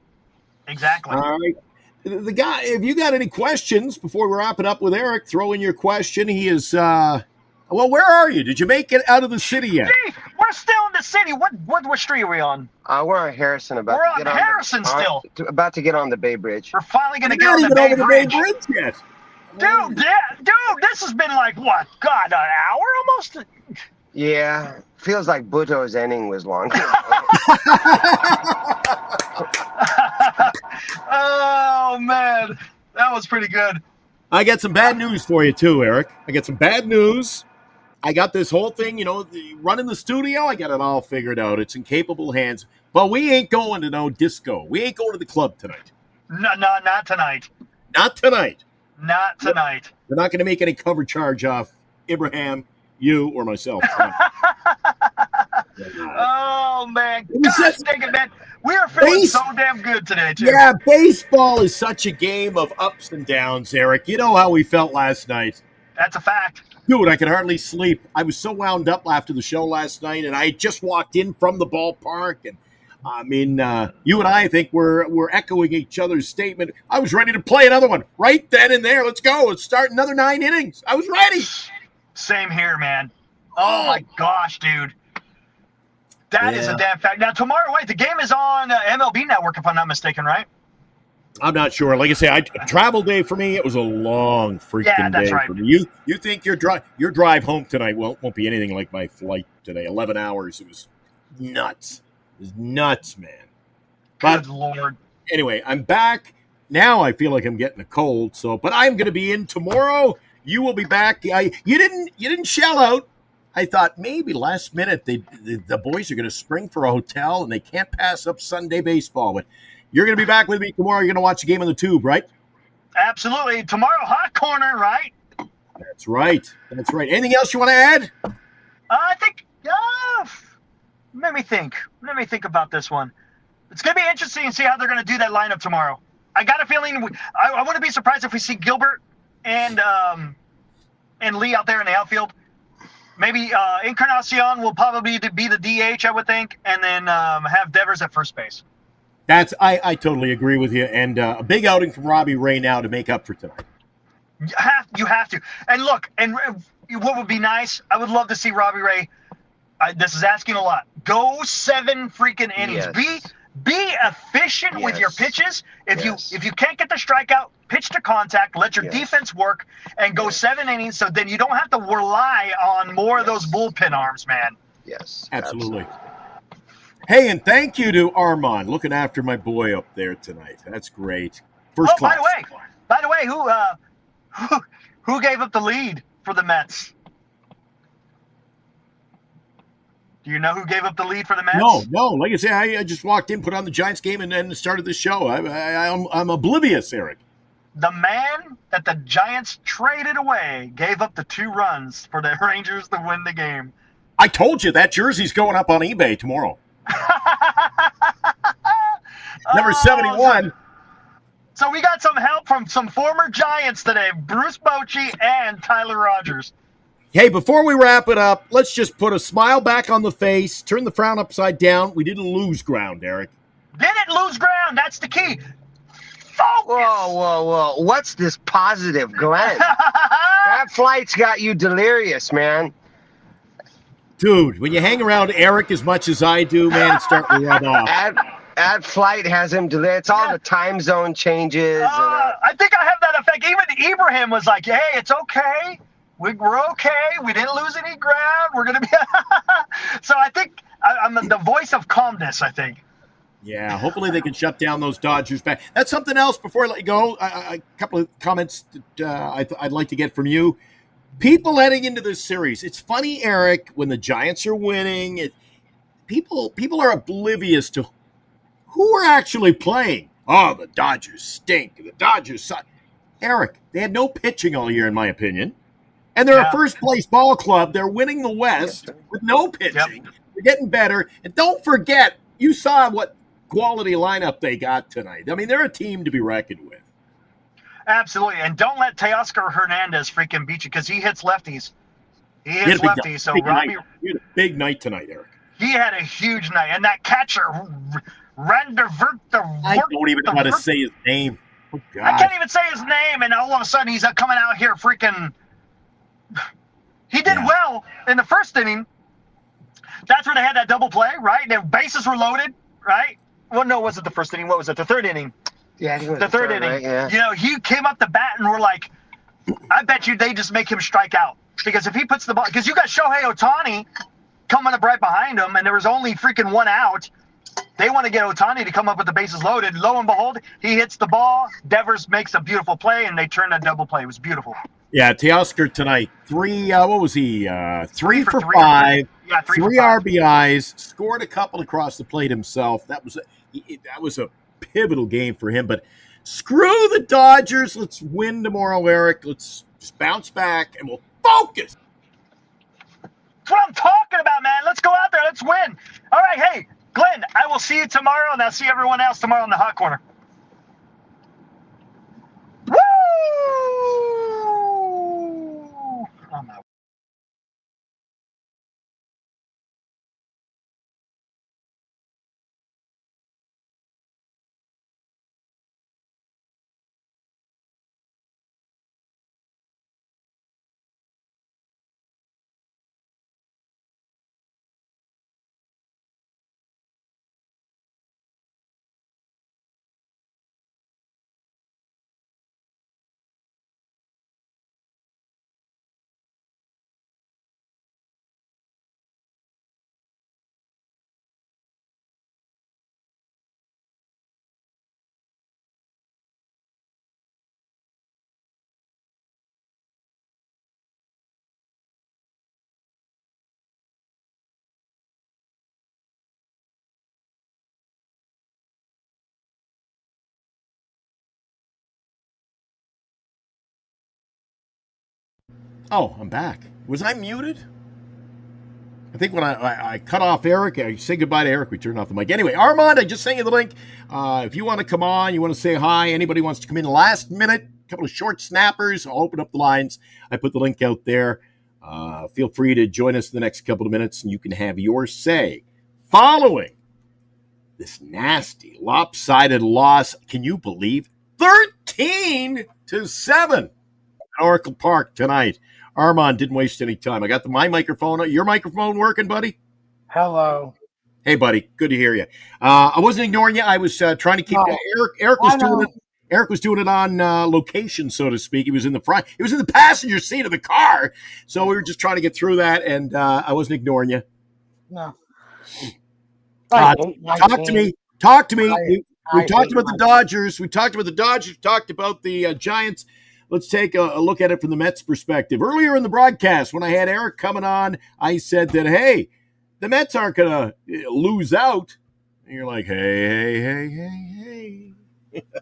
All right, the guy. If you got any questions before we wrap it up with Eric, throw in your question. He is. Well, where are you? Did you make it out of the city yet? Steve, we're still in the city. What street are we on? We're on Harrison. We're on Harrison still. About to get on the Bay Bridge. We're finally going to get on the Bay Bridge. Yet. Dude, this has been like, what, God, an hour almost? Yeah, feels like Buto's inning was long. Oh, man, that was pretty good. I got some bad news for you, too, Eric. I got some bad news. I got this whole thing, running the studio. I got it all figured out. It's in capable hands. But we ain't going to no disco. We ain't going to the club tonight. No, not tonight. Not tonight. Not tonight. They're not going to make any cover charge off Ibrahim, you, or myself. Oh, man. Gosh, dang it, man. We are feeling so damn good today, too. Yeah, baseball is such a game of ups and downs, Eric. You know how we felt last night. That's a fact. Dude, I could hardly sleep. I was so wound up after the show last night, and I just walked in from the ballpark, and I mean, you and I think we're echoing each other's statement. I was ready to play another one right then and there. Let's go. Let's start another 9 innings. I was ready. Same here, man. Oh, my gosh, dude. That is a damn fact. Now, tomorrow, the game is on MLB Network, if I'm not mistaken, right? I'm not sure. Like I say, travel day for me, it was a long freaking day. Right. For me. You think your drive home tonight won't be anything like my flight today. 11 hours. It was nuts. It was nuts, man. Good Lord. Anyway, I'm back. Now I feel like I'm getting a cold. But I'm going to be in tomorrow. You will be back. You didn't shell out. I thought maybe last minute the boys are going to spring for a hotel and they can't pass up Sunday baseball. But you're going to be back with me tomorrow. You're going to watch the game on the tube, right? Absolutely. Tomorrow, hot corner, right? That's right. Anything else you want to add? I think. Let me think about this one. It's going to be interesting to see how they're going to do that lineup tomorrow. I got a feeling I wouldn't be surprised if we see Gilbert and Lee out there in the outfield. Maybe Encarnacion will probably be the DH, I would think, and then have Devers at first base. I totally agree with you, and a big outing from Robbie Ray now to make up for tonight. You have to. And look, and what would be nice, I would love to see Robbie Ray This is asking a lot. Go 7 freaking innings. Yes. Be efficient with your Yes. pitches. If Yes. you can't get the strikeout, pitch to contact, let your Yes. defense work, and go Yes. 7 innings. So then you don't have to rely on more of those bullpen arms, man. Yes. Absolutely. Hey, and thank you to Armand looking after my boy up there tonight. That's great. First class. By the way, who gave up the lead for the Mets? Do you know who gave up the lead for the Mets? No. Like I say, I just walked in, put on the Giants game, and then started the show. I'm oblivious, Eric. The man that the Giants traded away gave up the 2 runs for the Rangers to win the game. I told you that jersey's going up on eBay tomorrow. Number 71. So we got some help from some former Giants today, Bruce Bochy and Tyler Rogers. Hey, before we wrap it up, let's just put a smile back on the face, turn the frown upside down. We didn't lose ground, Eric. Didn't lose ground. That's the key. Focus. Whoa. What's this positive, Glenn? That flight's got you delirious, man. Dude, when you hang around Eric as much as I do, man, it's starting to rub off. That flight has him delirious. It's all the time zone changes. I think I have that effect. Even Ibrahim was like, hey, it's okay. We're okay. We didn't lose any ground. We're going to be – so I think I'm the voice of calmness, I think. Yeah, hopefully they can shut down those Dodgers back. That's something else before I let you go. A couple of comments that I'd like to get from you. People heading into this series. It's funny, Eric, when the Giants are winning, people are oblivious to who are actually playing. Oh, the Dodgers stink. The Dodgers suck. Eric, they had no pitching all year, in my opinion. And they're a first-place ball club. They're winning the West with no pitching. Yep. They're getting better. And don't forget, you saw what quality lineup they got tonight. I mean, they're a team to be reckoned with. Absolutely. And don't let Teoscar Hernandez freaking beat you because he hits lefties. He hits lefties. So Robbie – he had a big night tonight, Eric. He had a huge night. And that catcher, I don't even know how to say his name. Oh, God. I can't even say his name. And all of a sudden he's coming out here freaking – he did well in the first inning. That's where they had that double play, right? Their bases were loaded, right? Well, no, was it the first inning? What was it? The third inning. Yeah, I think it was the third inning. Right? Yeah. You know, he came up the bat and we're like, I bet you they just make him strike out. Because if he puts the ball, because you got Shohei Ohtani coming up right behind him, and there was only freaking 1 out. They want to get Ohtani to come up with the bases loaded. Lo and behold, he hits the ball. Devers makes a beautiful play, and they turn that double play. It was beautiful. Yeah, Teoscar tonight, 3 for 5, Yeah, 3 3 for 5. RBIs, scored a couple across the plate himself. That was a pivotal game for him. But screw the Dodgers. Let's win tomorrow, Eric. Let's just bounce back, and we'll focus. That's what I'm talking about, man. Let's go out there. Let's win. All right, hey, Glenn, I will see you tomorrow, and I'll see everyone else tomorrow in the Hot Corner. Woo! I'm out. Oh, I'm back. Was I muted? I think when I cut off Eric, I say goodbye to Eric, we turned off the mic. Anyway, Armand, I just sent you the link. If you want to come on, you want to say hi, anybody wants to come in last minute, a couple of short snappers, I'll open up the lines. I put the link out there. Feel free to join us in the next couple of minutes, and you can have your say. Following this nasty, lopsided loss, can you believe? 13-7 at Oracle Park tonight. Armand didn't waste any time. I got my microphone. Your microphone working, buddy? Hello. Hey, buddy. Good to hear you. I wasn't ignoring you. I was trying to keep No, Eric was I doing know. it. Eric was doing it on location, so to speak. He was in the front. He was in the passenger seat of the car. So we were just trying to get through that, and I wasn't ignoring you. No. Uh, I hate my talk to team. me. Talk to me. I We talked hate about the my Dodgers. We talked about the Dodgers. Talked about the Giants. Let's take a look at it from the Mets' perspective. Earlier in the broadcast, when I had Eric coming on, I said that, hey, the Mets aren't going to lose out. And you're like, hey.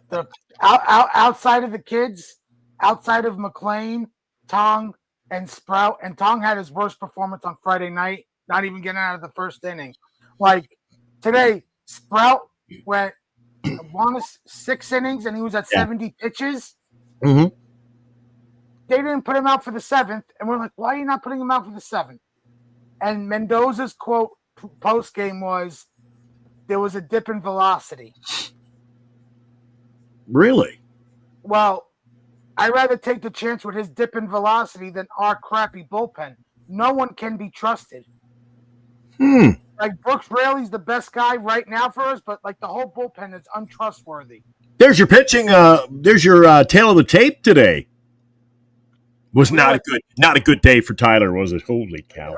the outside of the kids, outside of McLean, Tong, and Sprout, and Tong had his worst performance on Friday night, not even getting out of the first inning. Like today, Sprout went 6 innings and he was at 70 pitches. Mm-hmm. They didn't put him out for the 7th, and we're like, why are you not putting him out for the 7th? And Mendoza's quote post game was, there was a dip in velocity. Really? Well, I'd rather take the chance with his dip in velocity than our crappy bullpen. No one can be trusted. Like Brooks Raley's the best guy right now for us, but like the whole bullpen is untrustworthy. There's your pitching. There's your tail of the tape today. Was not a good day for Tyler, was it? Holy cow!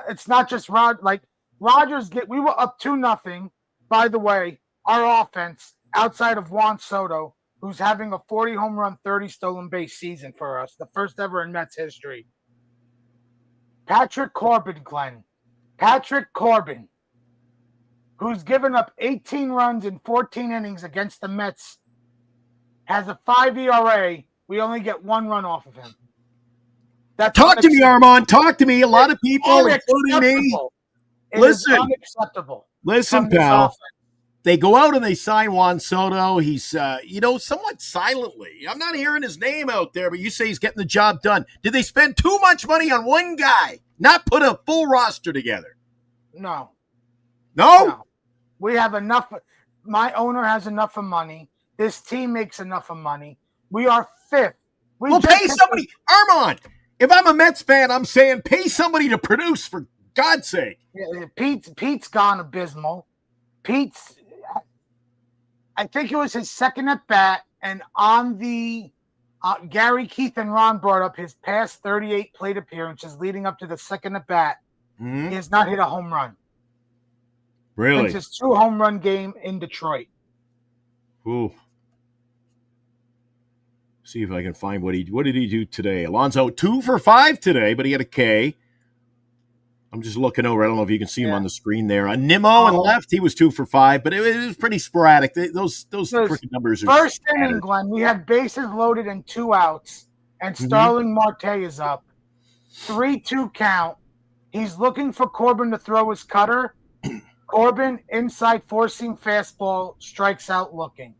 It's not just Rod. Like Rogers, we were up 2-0. By the way, our offense outside of Juan Soto, who's having a 40 home run, 30 stolen base season for us, the first ever in Mets history. Patrick Corbin, Glenn. Patrick Corbin, who's given up 18 runs in 14 innings against the Mets, has a 5 ERA. We only get 1 run off of him. Talk to me, Armand. Talk to me. A lot of people, including me. Listen. Unacceptable. Listen, pal. They go out and they sign Juan Soto. He's, somewhat silently. I'm not hearing his name out there, but you say he's getting the job done. Did they spend too much money on one guy? Not put a full roster together? No. We have enough. My owner has enough of money. This team makes enough of money. We are 5th. Well, pay somebody. Armand, if I'm a Mets fan, I'm saying pay somebody to produce, for God's sake. Yeah, Pete's gone abysmal. I think it was his second at bat, and on the Gary, Keith, and Ron brought up his past 38 plate appearances leading up to the second at bat. Mm-hmm. He has not hit a home run. Really? It's his 2 home run game in Detroit. Ooh. See if I can find what did he do today? Alonso 2 for 5 today, but he had a K. I'm just looking over. I don't know if you can see him on the screen there. Nimmo on left, he was 2 for 5, but it was pretty sporadic. Those freaking numbers are first inning, Glenn. We had bases loaded and 2 outs, and Starling Marte is up. 3-2 count. He's looking for Corbin to throw his cutter. Corbin, inside four-seam fastball, strikes out looking.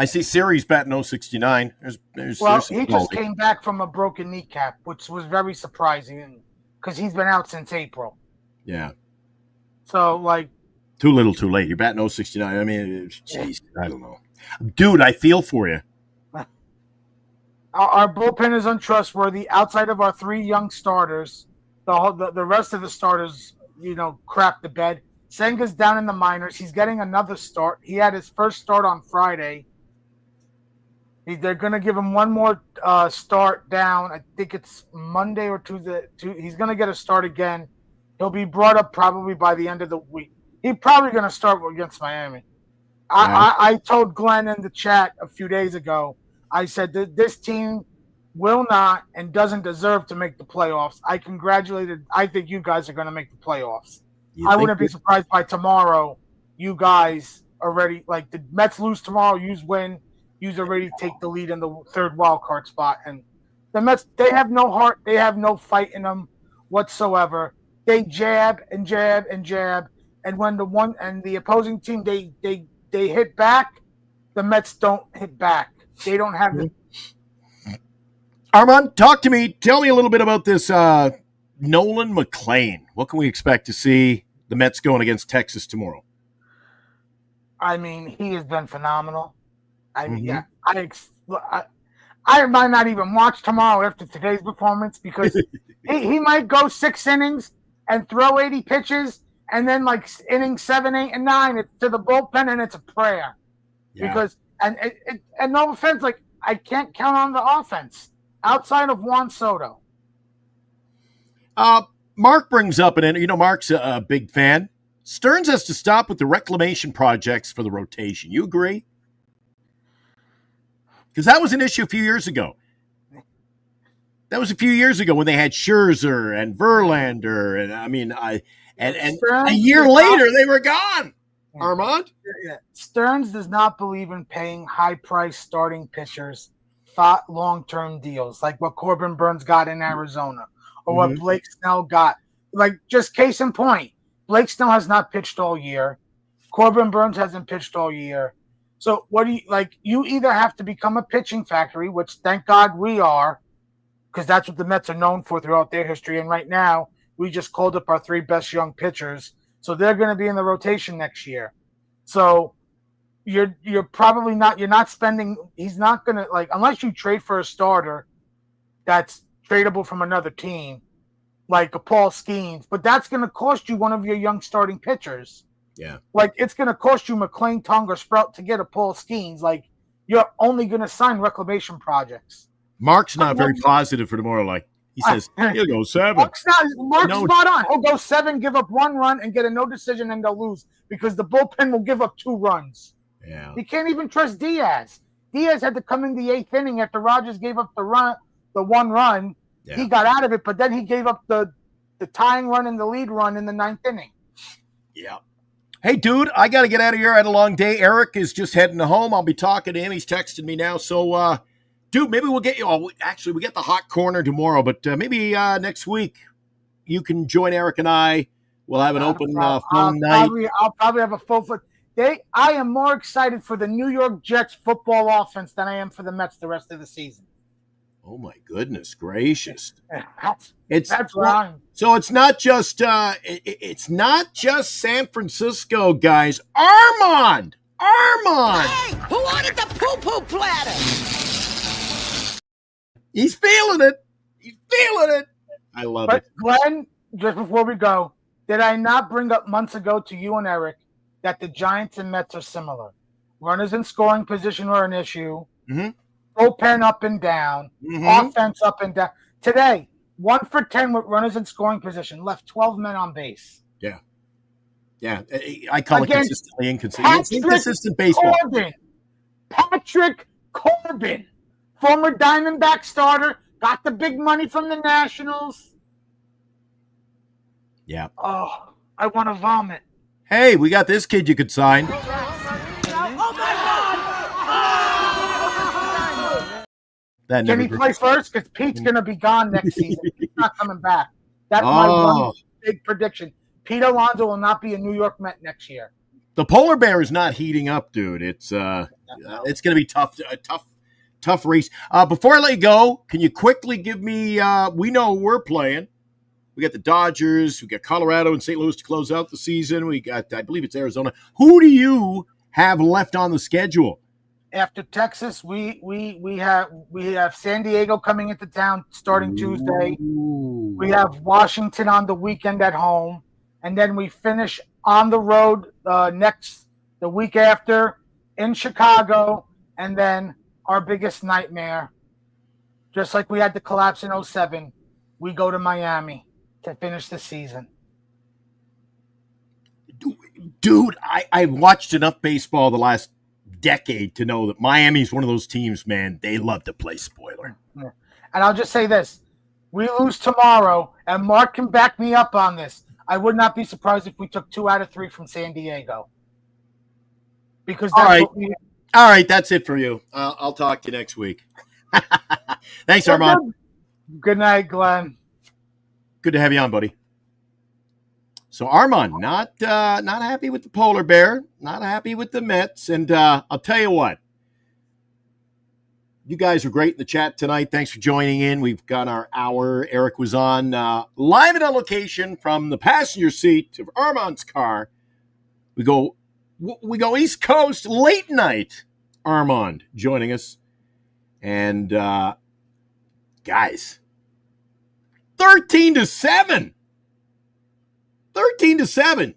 I see Siri's batting 069. There's he just came back from a broken kneecap, which was very surprising because he's been out since April. Yeah. So, too little, too late. You're batting 069. I mean, jeez, I don't know. Dude, I feel for you. Our bullpen is untrustworthy. Outside of our 3 young starters, the rest of the starters, crap the bed. Senga's down in the minors. He's getting another start. He had his first start on Friday. They're going to give him one more start down. I think it's Monday or Tuesday. He's going to get a start again. He'll be brought up probably by the end of the week. He's probably going to start against Miami. I told Glenn in the chat a few days ago, I said that this team will not and doesn't deserve to make the playoffs. I think you guys are going to make the playoffs. I wouldn't be surprised by tomorrow. You guys already, the Mets lose tomorrow, you win. You already take the lead in the 3rd wild card spot. And the Mets, they have no heart. They have no fight in them whatsoever. They jab and jab and jab. And when the opposing team, they hit back, the Mets don't hit back. They don't have the. Armand, talk to me. Tell me a little bit about this Nolan McLean. What can we expect to see the Mets going against Texas tomorrow? I mean, he has been phenomenal. I might not even watch tomorrow after today's performance because he might go 6 innings and throw 80 pitches, and then like inning 7, 8, and 9, it's to the bullpen, and it's a prayer. Yeah. Because and no offense, like I can't count on the offense outside of Juan Soto. Mark brings up, and Mark's a big fan. Stearns has to stop with the reclamation projects for the rotation. You agree? Because that was an issue a few years ago. That was a few years ago when they had Scherzer and Verlander, and a year later they were gone. Armand? Stearns does not believe in paying high-priced starting pitchers long-term deals, like what Corbin Burns got in Arizona, or what Blake Snell got. Like, just case in point, Blake Snell has not pitched all year. Corbin Burns hasn't pitched all year. So what do you like? You either have to become a pitching factory, which thank God we are, because that's what the Mets are known for throughout their history. And right now, we just called up our 3 best young pitchers, so they're going to be in the rotation next year. So you're probably not. You're not spending. He's not going to unless you trade for a starter that's tradable from another team, like a Paul Skeens. But that's going to cost you one of your young starting pitchers. Yeah. Like, it's going to cost you McLean, Tongue, or Sprout to get a Paul Skeens. Like, you're only going to sign reclamation projects. Mark's not very positive for tomorrow. Like, he says, he'll go 7. Mark's spot on. He'll go 7, give up 1 run, and get a no decision, and they'll lose because the bullpen will give up 2 runs. Yeah. You can't even trust Diaz. Diaz had to come in the 8th inning after Rogers gave up the 1 run. Yeah. He got out of it, but then he gave up the tying run and the lead run in the 9th inning. Yeah. Hey, dude, I got to get out of here. I had a long day. Eric is just heading home. I'll be talking to him. He's texting me now. So, dude, maybe we'll get you. Oh, actually, we get the hot corner tomorrow, but maybe next week you can join Eric and I. We'll have an open phone night. I'll probably have a full foot. I am more excited for the New York Jets football offense than I am for the Mets the rest of the season. Oh my goodness gracious! That's right. So it's not just San Francisco, guys. Armand. Hey, who ordered the poo-poo platter? He's feeling it. I love it. Glenn, just before we go, did I not bring up months ago to you and Eric that the Giants and Mets are similar? Runners in scoring position are an issue. Mm-hmm. Bullpen up and down. Mm-hmm. Offense up and down. Today, 1 for 10 with runners in scoring position. Left 12 men on base. Yeah. Yeah. I call it consistently inconsistent. Inconsistent baseball. Patrick Corbin, former Diamondback starter, got the big money from the Nationals. Yeah. Oh, I want to vomit. Hey, we got this kid you could sign. Can he play first? Because Pete's going to be gone next season. He's not coming back. That's my one big prediction. Pete Alonso will not be a New York Met next year. The polar bear is not heating up, dude. It's going to be tough race. Before I let you go, can you quickly give me? We know we're playing. We got the Dodgers. We got Colorado and St. Louis to close out the season. We got, I believe it's Arizona. Who do you have left on the schedule? After Texas, we have San Diego coming into town starting Tuesday. We have Washington on the weekend at home, and then we finish on the road the week after in Chicago, and then our biggest nightmare, just like we had the collapse in 2007, we go to Miami to finish the season. Dude, I watched enough baseball the last decade to know that Miami's one of those teams, man. They love to play spoiler. Yeah. And I'll just say this. We lose tomorrow, and Mark can back me up on this. I would not be surprised if we took 2 out of 3 from San Diego. Because that's all right, that's it for you. I'll talk to you next week. Thanks, Armand. Good night, Glenn. Good to have you on, buddy. So Armand, not happy with the polar bear, not happy with the Mets, and I'll tell you what. You guys were great in the chat tonight. Thanks for joining in. We've got our hour. Eric was on live and on location from the passenger seat of Armand's car. We go East Coast late night. Armand joining us, and guys, 13-7. 13-7.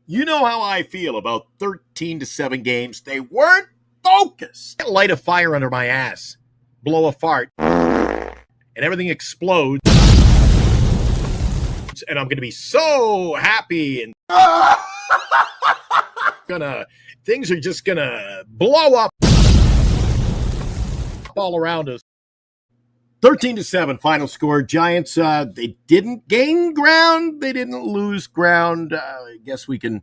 You know how I feel about 13-7 games. They weren't focused. Light a fire under my ass, blow a fart, and everything explodes. And I'm going to be so happy and things are just going to blow up all around us. 13-7 final score. Giants, they didn't gain ground. They didn't lose ground. I guess we can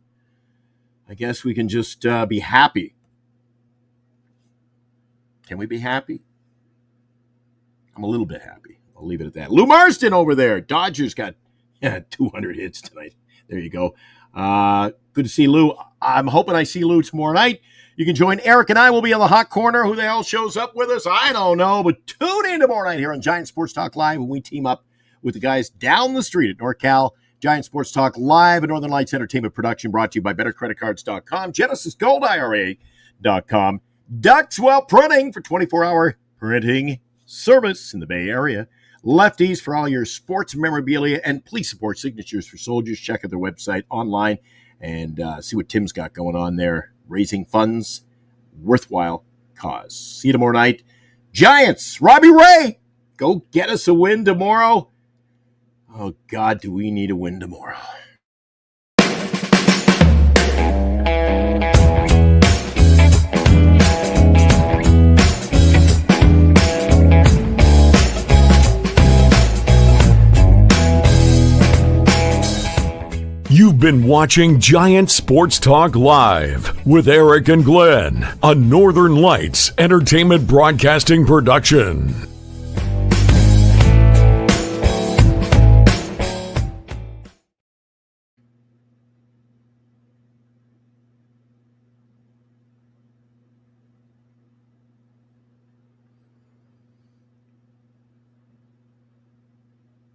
just be happy. Can we be happy? I'm a little bit happy. I'll leave it at that. Lou Marston over there. Dodgers got 200 hits tonight. There you go. Good to see Lou. I'm hoping I see Lou tomorrow night. You can join Eric and I. Will be on the hot corner. Who the hell shows up with us? I don't know. But tune in tomorrow night here on Giant Sports Talk Live when we team up with the guys down the street at NorCal. Giant Sports Talk Live, a Northern Lights Entertainment production brought to you by BetterCreditCards.com, GenesisGoldIRA.com, Duxwell Printing for 24-hour printing service in the Bay Area, Lefties for all your sports memorabilia, and please support Signatures for Soldiers. Check out their website online and see what Tim's got going on there. Raising funds, worthwhile cause. See you tomorrow night. Giants, Robbie Ray, go get us a win tomorrow. Oh, God, do we need a win tomorrow. You've been watching Giant Sports Talk Live with Eric and Glenn, a Northern Lights Entertainment Broadcasting production.